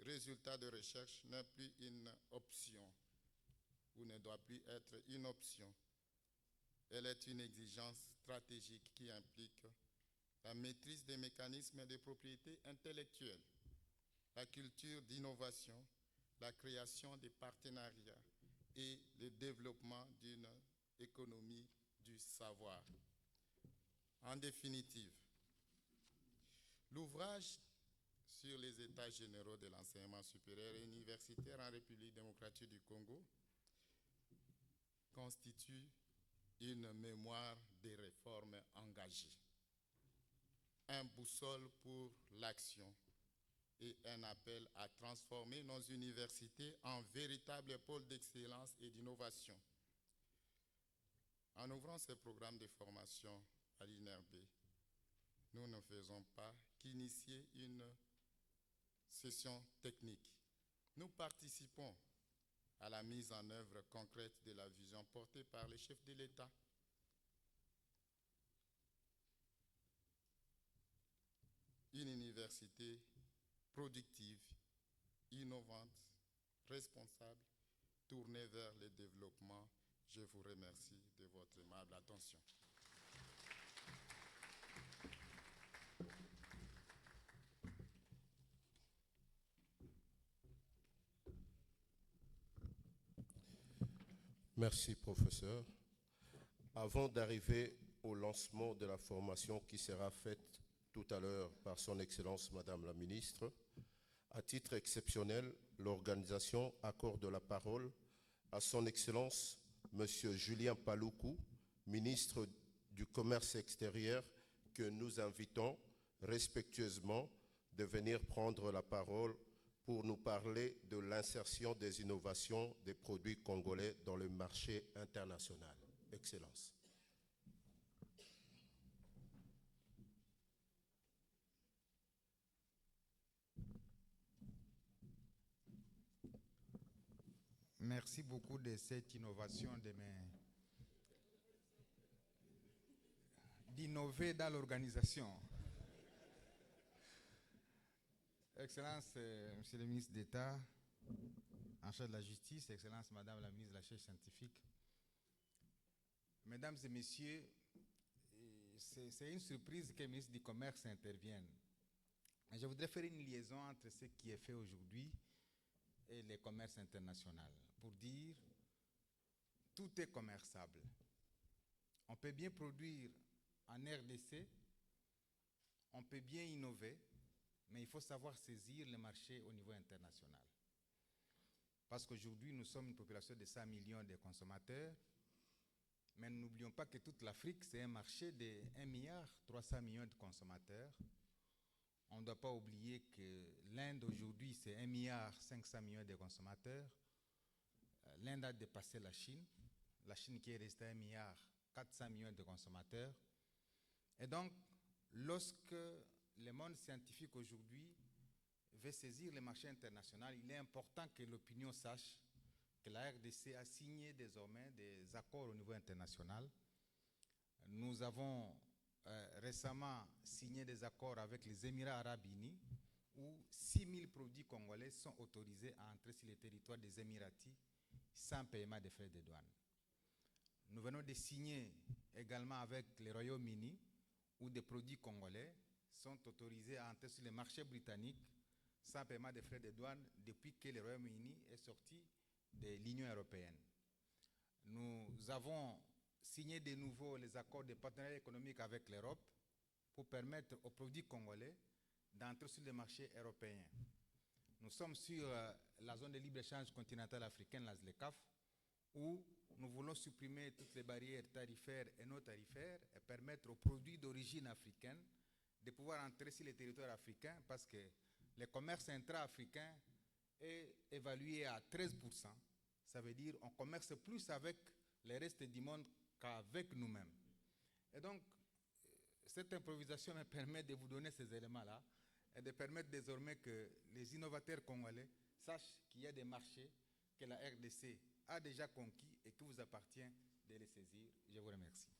résultats de recherche n'est plus une option ou ne doit plus être une option. Elle est une exigence stratégique qui implique la maîtrise des mécanismes de propriété intellectuelle, la culture d'innovation, la création de partenariats et le développement d'une économie du savoir. En définitive, l'ouvrage sur les états généraux de l'enseignement supérieur et universitaire en République démocratique du Congo constitue une mémoire des réformes engagées, un boussole pour l'action et un appel à transformer nos universités en véritables pôles d'excellence et d'innovation. En ouvrant ces programmes de formation à l'INRB, nous ne faisons pas qu'initier une session technique. Nous participons à la mise en œuvre concrète de la vision portée par les chefs de l'État. Une université productive, innovante, responsable, tournée vers le développement. Je vous remercie de votre aimable attention. Merci, professeur. Avant d'arriver au lancement de la formation qui sera faite tout à l'heure par son Excellence Madame la Ministre, à titre exceptionnel, l'organisation accorde la parole à son Excellence Monsieur Julien Paluku, ministre du Commerce extérieur, que nous invitons respectueusement de venir prendre la parole pour nous parler de l'insertion des innovations des produits congolais dans le marché international. Excellence. Merci beaucoup de cette innovation d'innover dans l'organisation. Excellence, Monsieur le ministre d'État, en charge de la justice, Excellence, Madame la ministre de la Recherche scientifique, Mesdames et Messieurs, c'est une surprise que le ministre du Commerce intervienne. Je voudrais faire une liaison entre ce qui est fait aujourd'hui et le commerce international, pour dire tout est commerçable. On peut bien produire en RDC, on peut bien innover, mais il faut savoir saisir le marché au niveau international. Parce qu'aujourd'hui, nous sommes une population de 100 millions de consommateurs, mais n'oublions pas que toute l'Afrique, c'est un marché de 1,3 milliard de consommateurs. On ne doit pas oublier que l'Inde aujourd'hui, c'est 1,5 milliard de consommateurs. L'Inde a dépassé la Chine qui est restée à 1,4 milliard de consommateurs. Et donc, lorsque le monde scientifique aujourd'hui veut saisir le marché international, il est important que l'opinion sache que la RDC a signé désormais des accords au niveau international. Nous avons récemment signé des accords avec les Émirats arabes unis où 6000 produits congolais sont autorisés à entrer sur le territoire des Émiratis sans paiement des frais de douane. Nous venons de signer également avec le Royaume-Uni où des produits congolais sont autorisés à entrer sur le marché britannique sans paiement des frais de douane depuis que le Royaume-Uni est sorti de l'Union européenne. Nous avons signé de nouveau les accords de partenariat économique avec l'Europe pour permettre aux produits congolais d'entrer sur le marché européen. Nous sommes sur la zone de libre-échange continentale africaine, la ZLECAf, où nous voulons supprimer toutes les barrières tarifaires et non tarifaires et permettre aux produits d'origine africaine de pouvoir entrer sur les territoires africains parce que le commerce intra-africain est évalué à 13%. Ça veut dire qu'on commerce plus avec le reste du monde qu'avec nous-mêmes. Et donc, cette improvisation me permet de vous donner ces éléments-là et de permettre désormais que les innovateurs congolais sachent qu'il y a des marchés que la RDC a déjà conquis et qu'il vous appartient de les saisir. Je vous remercie.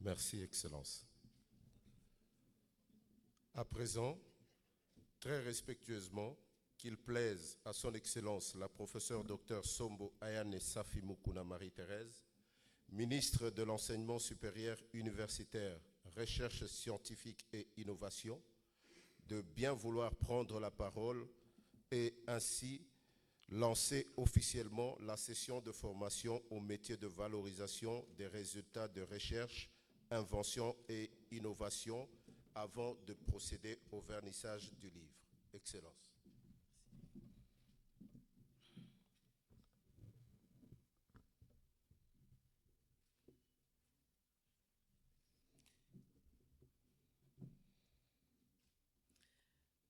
Merci, Excellence. À présent, très respectueusement, qu'il plaise à son Excellence la professeure Dr Sombo Ayane Safi Mukuna Marie-Thérèse, ministre de l'Enseignement supérieur universitaire, Recherche scientifique et innovation, de bien vouloir prendre la parole et ainsi lancer officiellement la session de formation au métier de valorisation des résultats de recherche, invention et innovation avant de procéder au vernissage du livre. Excellence.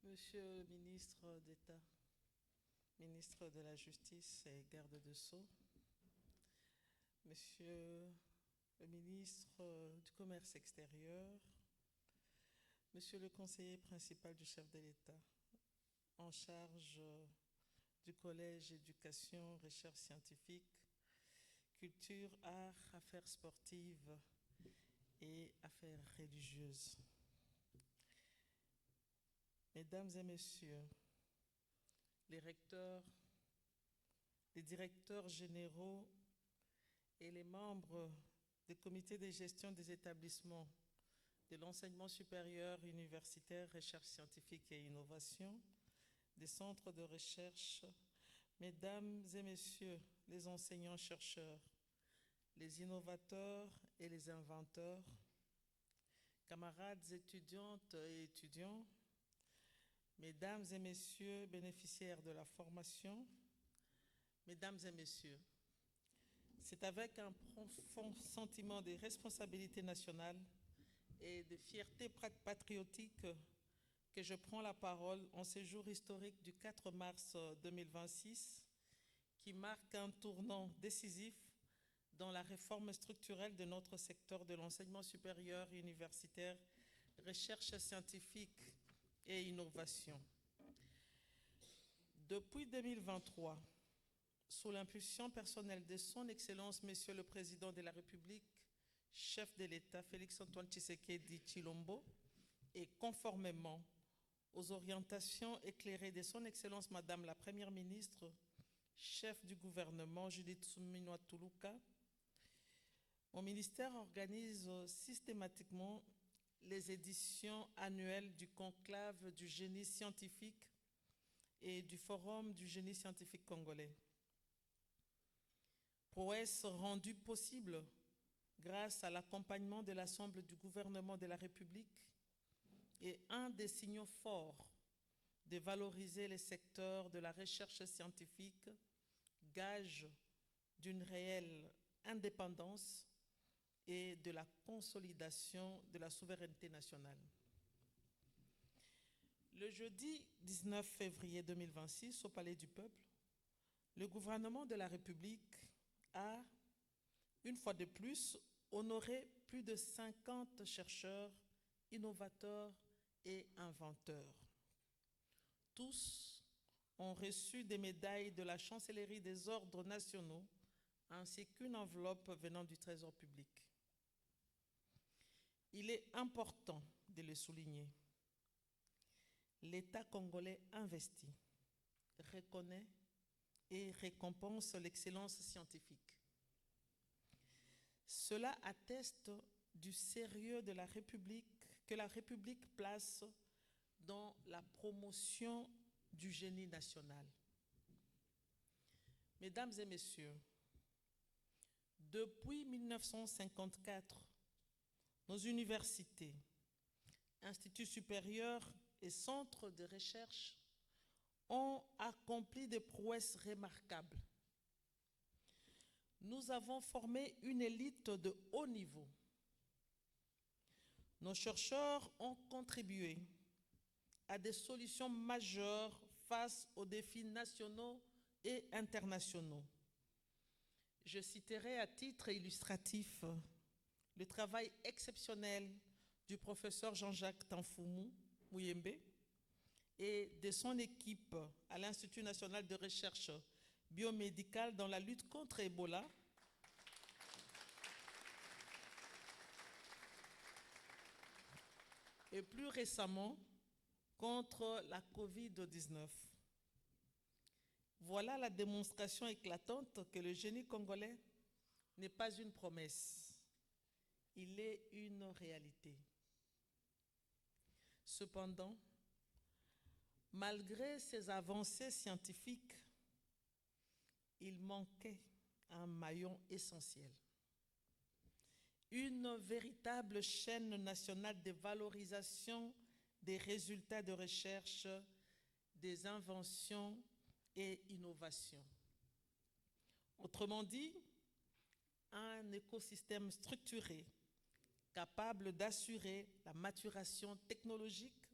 Monsieur le ministre d'État, ministre de la Justice et garde de Sceaux, Monsieur le ministre du Commerce extérieur, Monsieur le conseiller principal du chef de l'État, en charge du Collège éducation, recherche scientifique, culture, arts, affaires sportives et affaires religieuses. Mesdames et messieurs, les recteurs, les directeurs généraux et les membres des comités de gestion des établissements de l'enseignement supérieur, universitaire, recherche scientifique et innovation, des centres de recherche, mesdames et messieurs les enseignants-chercheurs, les innovateurs et les inventeurs, camarades étudiantes et étudiants, mesdames et messieurs bénéficiaires de la formation, mesdames et messieurs, c'est avec un profond sentiment de responsabilité nationale et de fierté patriotique que je prends la parole en ce jour historique du 4 mars 2026 qui marque un tournant décisif dans la réforme structurelle de notre secteur de l'enseignement supérieur universitaire, recherche scientifique et innovation. Depuis 2023, sous l'impulsion personnelle de son Excellence, Monsieur le Président de la République, chef de l'État Félix-Antoine Tshisekedi Tshilombo, et conformément aux orientations éclairées de son Excellence Madame la Première ministre, chef du gouvernement Judith Suminwa Tuluka, mon ministère organise systématiquement les éditions annuelles du conclave du génie scientifique et du forum du génie scientifique congolais. Prouesse rendue possible grâce à l'accompagnement de l'Assemblée du gouvernement de la République et un des signaux forts de valoriser les secteurs de la recherche scientifique, gage d'une réelle indépendance et de la consolidation de la souveraineté nationale. Le jeudi 19 février 2026, au Palais du Peuple, le gouvernement de la République a, une fois de plus, honoré plus de 50 chercheurs innovateurs et inventeurs. Tous ont reçu des médailles de la Chancellerie des ordres nationaux ainsi qu'une enveloppe venant du Trésor public. Il est important de le souligner. L'État congolais investit, reconnaît et récompense l'excellence scientifique. Cela atteste du sérieux de la République que la République place dans la promotion du génie national. Mesdames et messieurs, depuis 1954, nos universités, instituts supérieurs et centres de recherche ont accompli des prouesses remarquables. Nous avons formé une élite de haut niveau. Nos chercheurs ont contribué à des solutions majeures face aux défis nationaux et internationaux. Je citerai à titre illustratif le travail exceptionnel du professeur Jean-Jacques Tanfoumou Mouyembe et de son équipe à l'Institut national de recherche biomédicale dans la lutte contre Ebola, et plus récemment contre la COVID-19. Voilà la démonstration éclatante que le génie congolais n'est pas une promesse, il est une réalité. Cependant, malgré ces avancées scientifiques, il manquait un maillon essentiel. Une véritable chaîne nationale de valorisation des résultats de recherche, des inventions et innovations. Autrement dit, un écosystème structuré capable d'assurer la maturation technologique,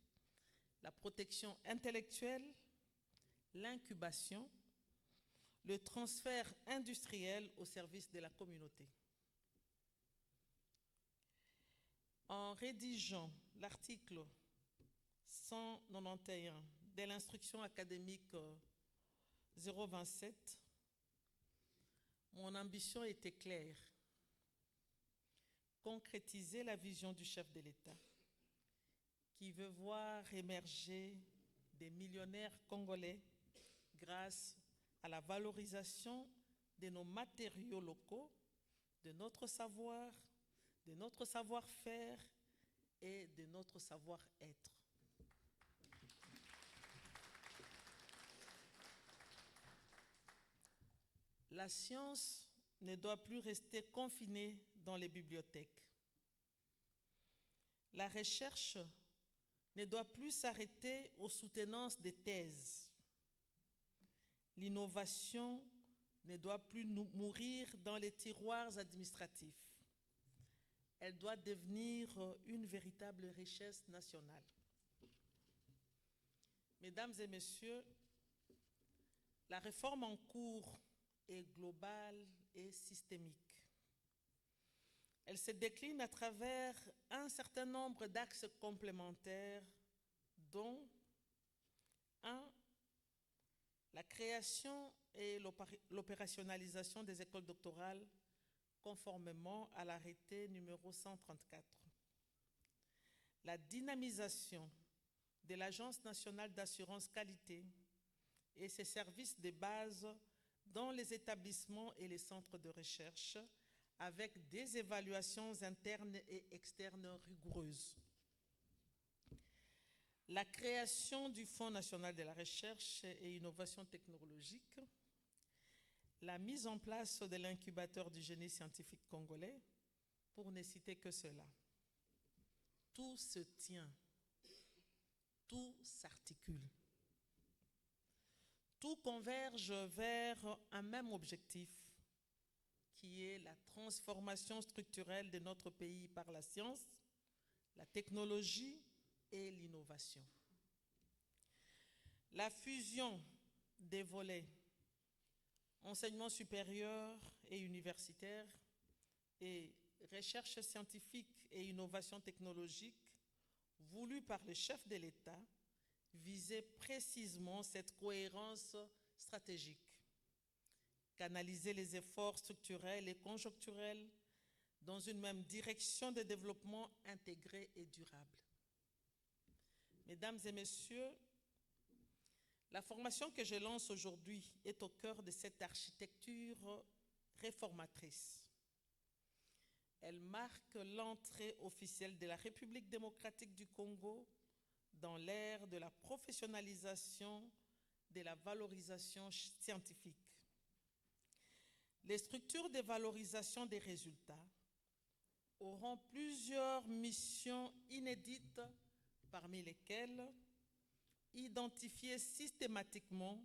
la protection intellectuelle, l'incubation, le transfert industriel au service de la communauté. En rédigeant l'article 191 de l'instruction académique 027, mon ambition était claire: concrétiser la vision du chef de l'État qui veut voir émerger des millionnaires congolais grâce à la valorisation de nos matériaux locaux, de notre savoir, de notre savoir-faire et de notre savoir-être. La science ne doit plus rester confinée dans les bibliothèques. La recherche ne doit plus s'arrêter aux soutenances des thèses. L'innovation ne doit plus mourir dans les tiroirs administratifs. Elle doit devenir une véritable richesse nationale. Mesdames et messieurs, la réforme en cours est globale et systémique. Elle se décline à travers un certain nombre d'axes complémentaires, dont la création et l'opérationnalisation des écoles doctorales conformément à l'arrêté numéro 134. La dynamisation de l'Agence nationale d'assurance qualité et ses services de base dans les établissements et les centres de recherche avec des évaluations internes et externes rigoureuses. La création du Fonds national de la recherche et innovation technologique, la mise en place de l'incubateur du génie scientifique congolais, pour ne citer que cela. Tout se tient, tout s'articule. Tout converge vers un même objectif, qui est la transformation structurelle de notre pays par la science, la technologie et l'innovation. La fusion des volets enseignement supérieur et universitaire et recherche scientifique et innovation technologique voulu par le chef de l'État visait précisément cette cohérence stratégique, canaliser les efforts structurels et conjoncturels dans une même direction de développement intégré et durable. Mesdames et messieurs, la formation que je lance aujourd'hui est au cœur de cette architecture réformatrice. Elle marque l'entrée officielle de la République démocratique du Congo dans l'ère de la professionnalisation, de la valorisation scientifique. Les structures de valorisation des résultats auront plusieurs missions inédites, parmi lesquelles identifier systématiquement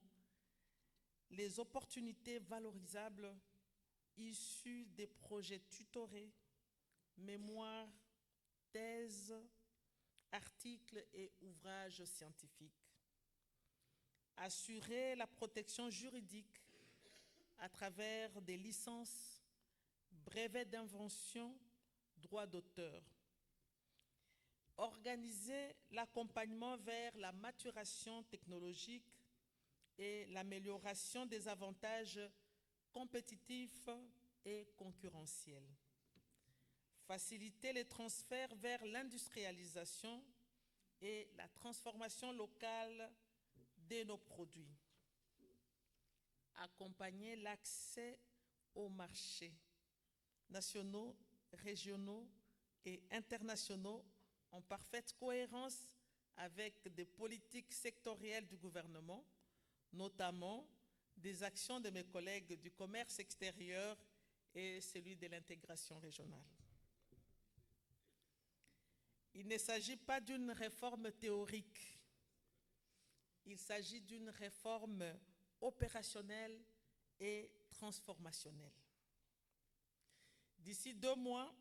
les opportunités valorisables issues des projets tutorés, mémoires, thèses, articles et ouvrages scientifiques. Assurer la protection juridique à travers des licences, brevets d'invention, droits d'auteur. Organiser l'accompagnement vers la maturation technologique et l'amélioration des avantages compétitifs et concurrentiels. Faciliter les transferts vers l'industrialisation et la transformation locale de nos produits. Accompagner l'accès aux marchés nationaux, régionaux et internationaux en parfaite cohérence avec des politiques sectorielles du gouvernement, notamment des actions de mes collègues du commerce extérieur et celui de l'intégration régionale. Il ne s'agit pas d'une réforme théorique, il s'agit d'une réforme opérationnelle et transformationnelle. D'ici 2 mois,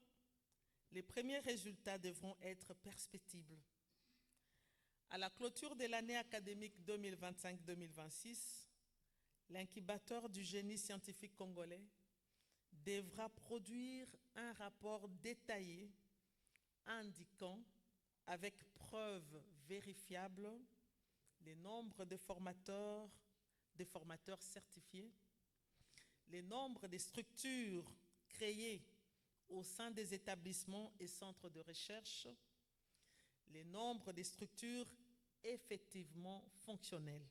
les premiers résultats devront être perceptibles. À la clôture de l'année académique 2025-2026, l'incubateur du génie scientifique congolais devra produire un rapport détaillé indiquant avec preuves vérifiables les nombres de formateurs certifiés, les nombres de structures créées au sein des établissements et centres de recherche, les nombres de structures effectivement fonctionnelles.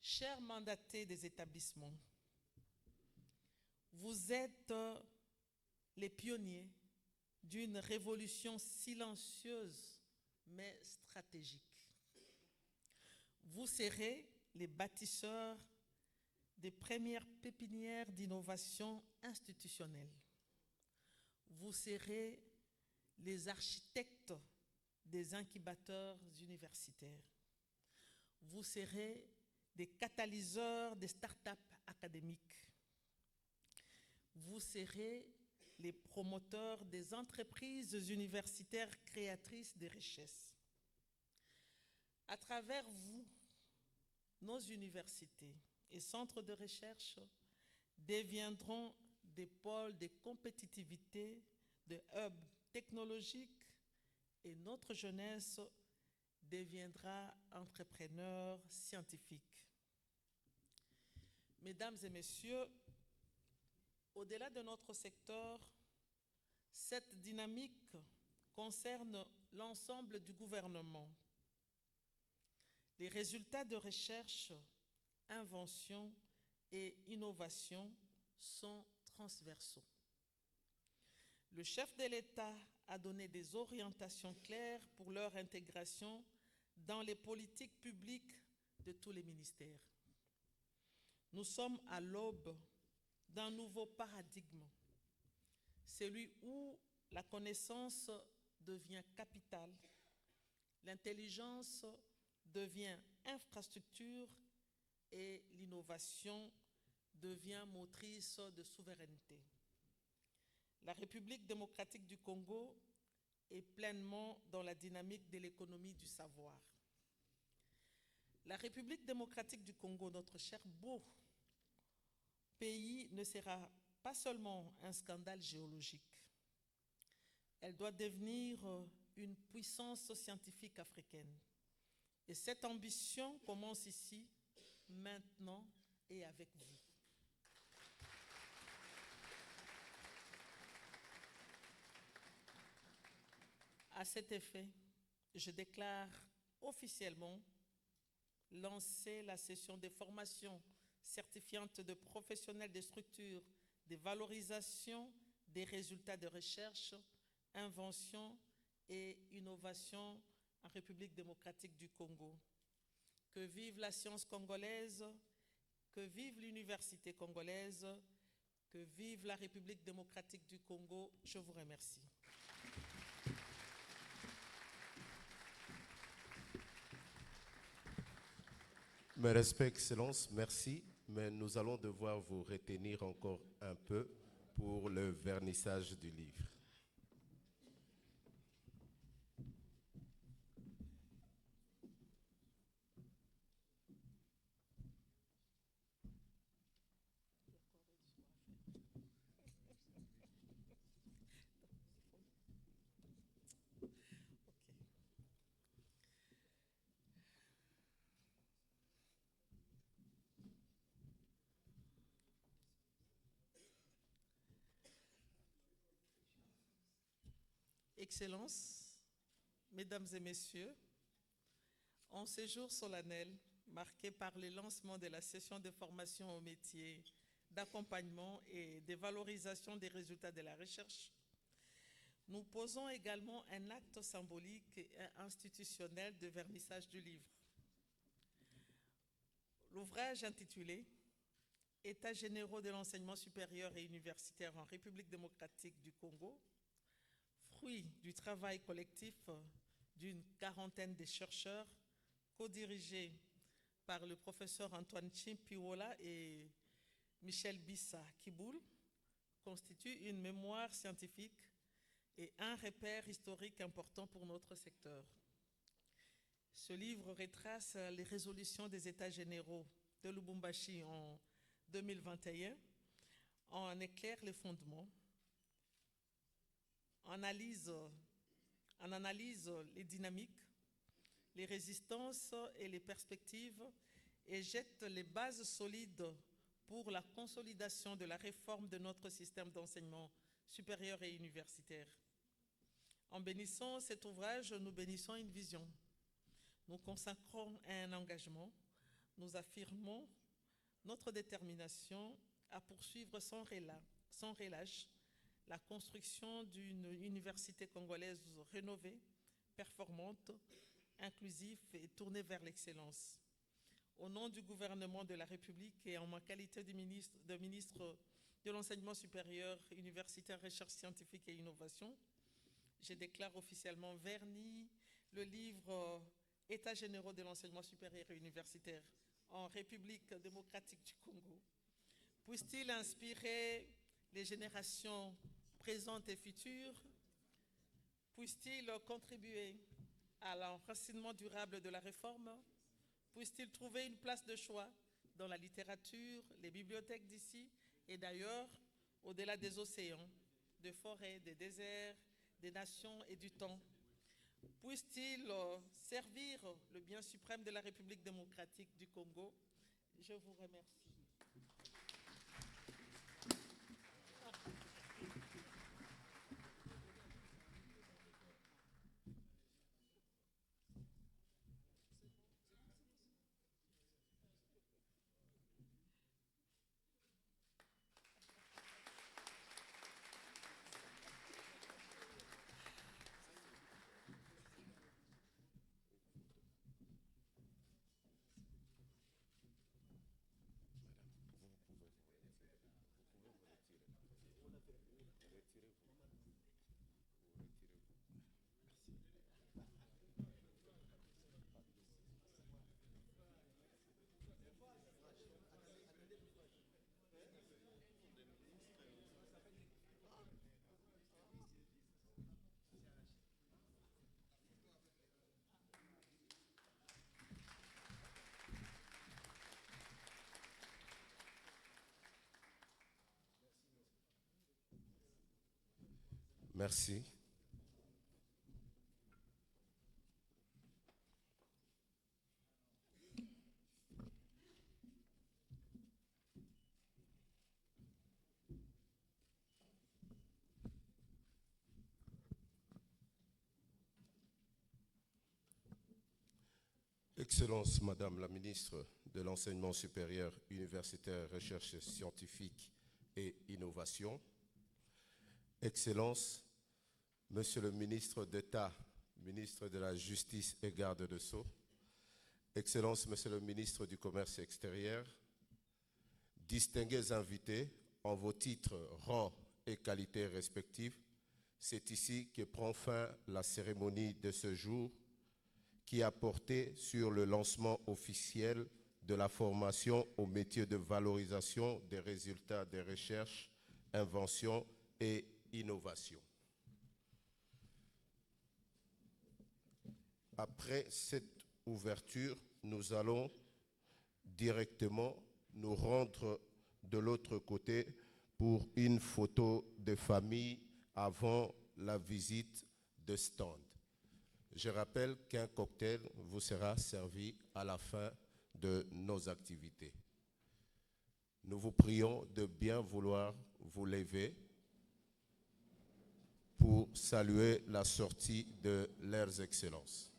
Chers mandatés des établissements, vous êtes les pionniers d'une révolution silencieuse mais stratégique. Vous serez les bâtisseurs des premières pépinières d'innovation institutionnelle. Vous serez les architectes des incubateurs universitaires. Vous serez des catalyseurs des start-up académiques. Vous serez les promoteurs des entreprises universitaires créatrices de richesses. À travers vous, nos universités et centres de recherche deviendront des pôles de compétitivité, de hubs technologiques, et notre jeunesse deviendra entrepreneur scientifique. Mesdames et messieurs, au-delà de notre secteur, cette dynamique concerne l'ensemble du gouvernement. Les résultats de recherche, invention et innovation sont transversaux. Le chef de l'État a donné des orientations claires pour leur intégration dans les politiques publiques de tous les ministères. Nous sommes à l'aube d'un nouveau paradigme, celui où la connaissance devient capitale, l'intelligence devient infrastructure et l'innovation devient motrice de souveraineté. La République démocratique du Congo est pleinement dans la dynamique de l'économie du savoir. La République démocratique du Congo, notre cher beau pays, ne sera pas seulement un scandale géologique, Elle doit devenir une puissance scientifique africaine. Et cette ambition commence ici, maintenant et avec vous. À cet effet, je déclare officiellement lancer la session de formation certifiante de professionnels des structures de valorisation des résultats de recherche, invention et innovation en République démocratique du Congo. Que vive la science congolaise, que vive l'université congolaise, que vive la République démocratique du Congo. Je vous remercie. Mes respects, Excellence, merci, mais nous allons devoir vous retenir encore un peu pour le vernissage du livre. Excellences, Mesdames et Messieurs, en ce jour solennel, marqué par le lancement de la session de formation au métier d'accompagnement et de valorisation des résultats de la recherche, nous posons également un acte symbolique et institutionnel de vernissage du livre. L'ouvrage intitulé « États généraux de l'enseignement supérieur et universitaire en République démocratique du Congo », fruit du travail collectif d'une quarantaine de chercheurs, co-dirigés par le professeur Antoine Chimpiwola et Michel Bissa Kiboul, constitue une mémoire scientifique et un repère historique important pour notre secteur. Ce livre retrace les résolutions des États généraux de Lubumbashi en 2021, en éclaire les fondements, en analyse les dynamiques, les résistances et les perspectives et jette les bases solides pour la consolidation de la réforme de notre système d'enseignement supérieur et universitaire. En bénissant cet ouvrage, nous bénissons une vision. Nous consacrons un engagement. Nous affirmons notre détermination à poursuivre sans relâche la construction d'une université congolaise rénovée, performante, inclusive et tournée vers l'excellence. Au nom du gouvernement de la République et en ma qualité de ministre de l'Enseignement supérieur, universitaire, recherche scientifique et innovation, je déclare officiellement verni le livre « États généraux de l'enseignement supérieur et universitaire en République démocratique du Congo ». Puisse-t-il inspirer les générations présentes et futures? Puisse-t-il contribuer à l'enracinement durable de la réforme? Puisse-t-il trouver une place de choix dans la littérature, les bibliothèques d'ici et d'ailleurs, au-delà des océans, des forêts, des déserts, des nations et du temps? Puisse-t-il servir le bien suprême de la République démocratique du Congo? Je vous remercie. Merci. Excellence, Madame la Ministre de l'Enseignement supérieur, universitaire, recherche scientifique et innovation, Excellence, Monsieur le Ministre d'État, Ministre de la Justice et Garde de Sceaux, Excellence, Monsieur le Ministre du Commerce extérieur, distingués invités en vos titres, rangs et qualités respectifs, c'est ici que prend fin la cérémonie de ce jour qui a porté sur le lancement officiel de la formation au métier de valorisation des résultats des recherches, inventions et innovations. Après cette ouverture, nous allons directement nous rendre de l'autre côté pour une photo de famille avant la visite de stand. Je rappelle qu'un cocktail vous sera servi à la fin de nos activités. Nous vous prions de bien vouloir vous lever pour saluer la sortie de leurs excellences.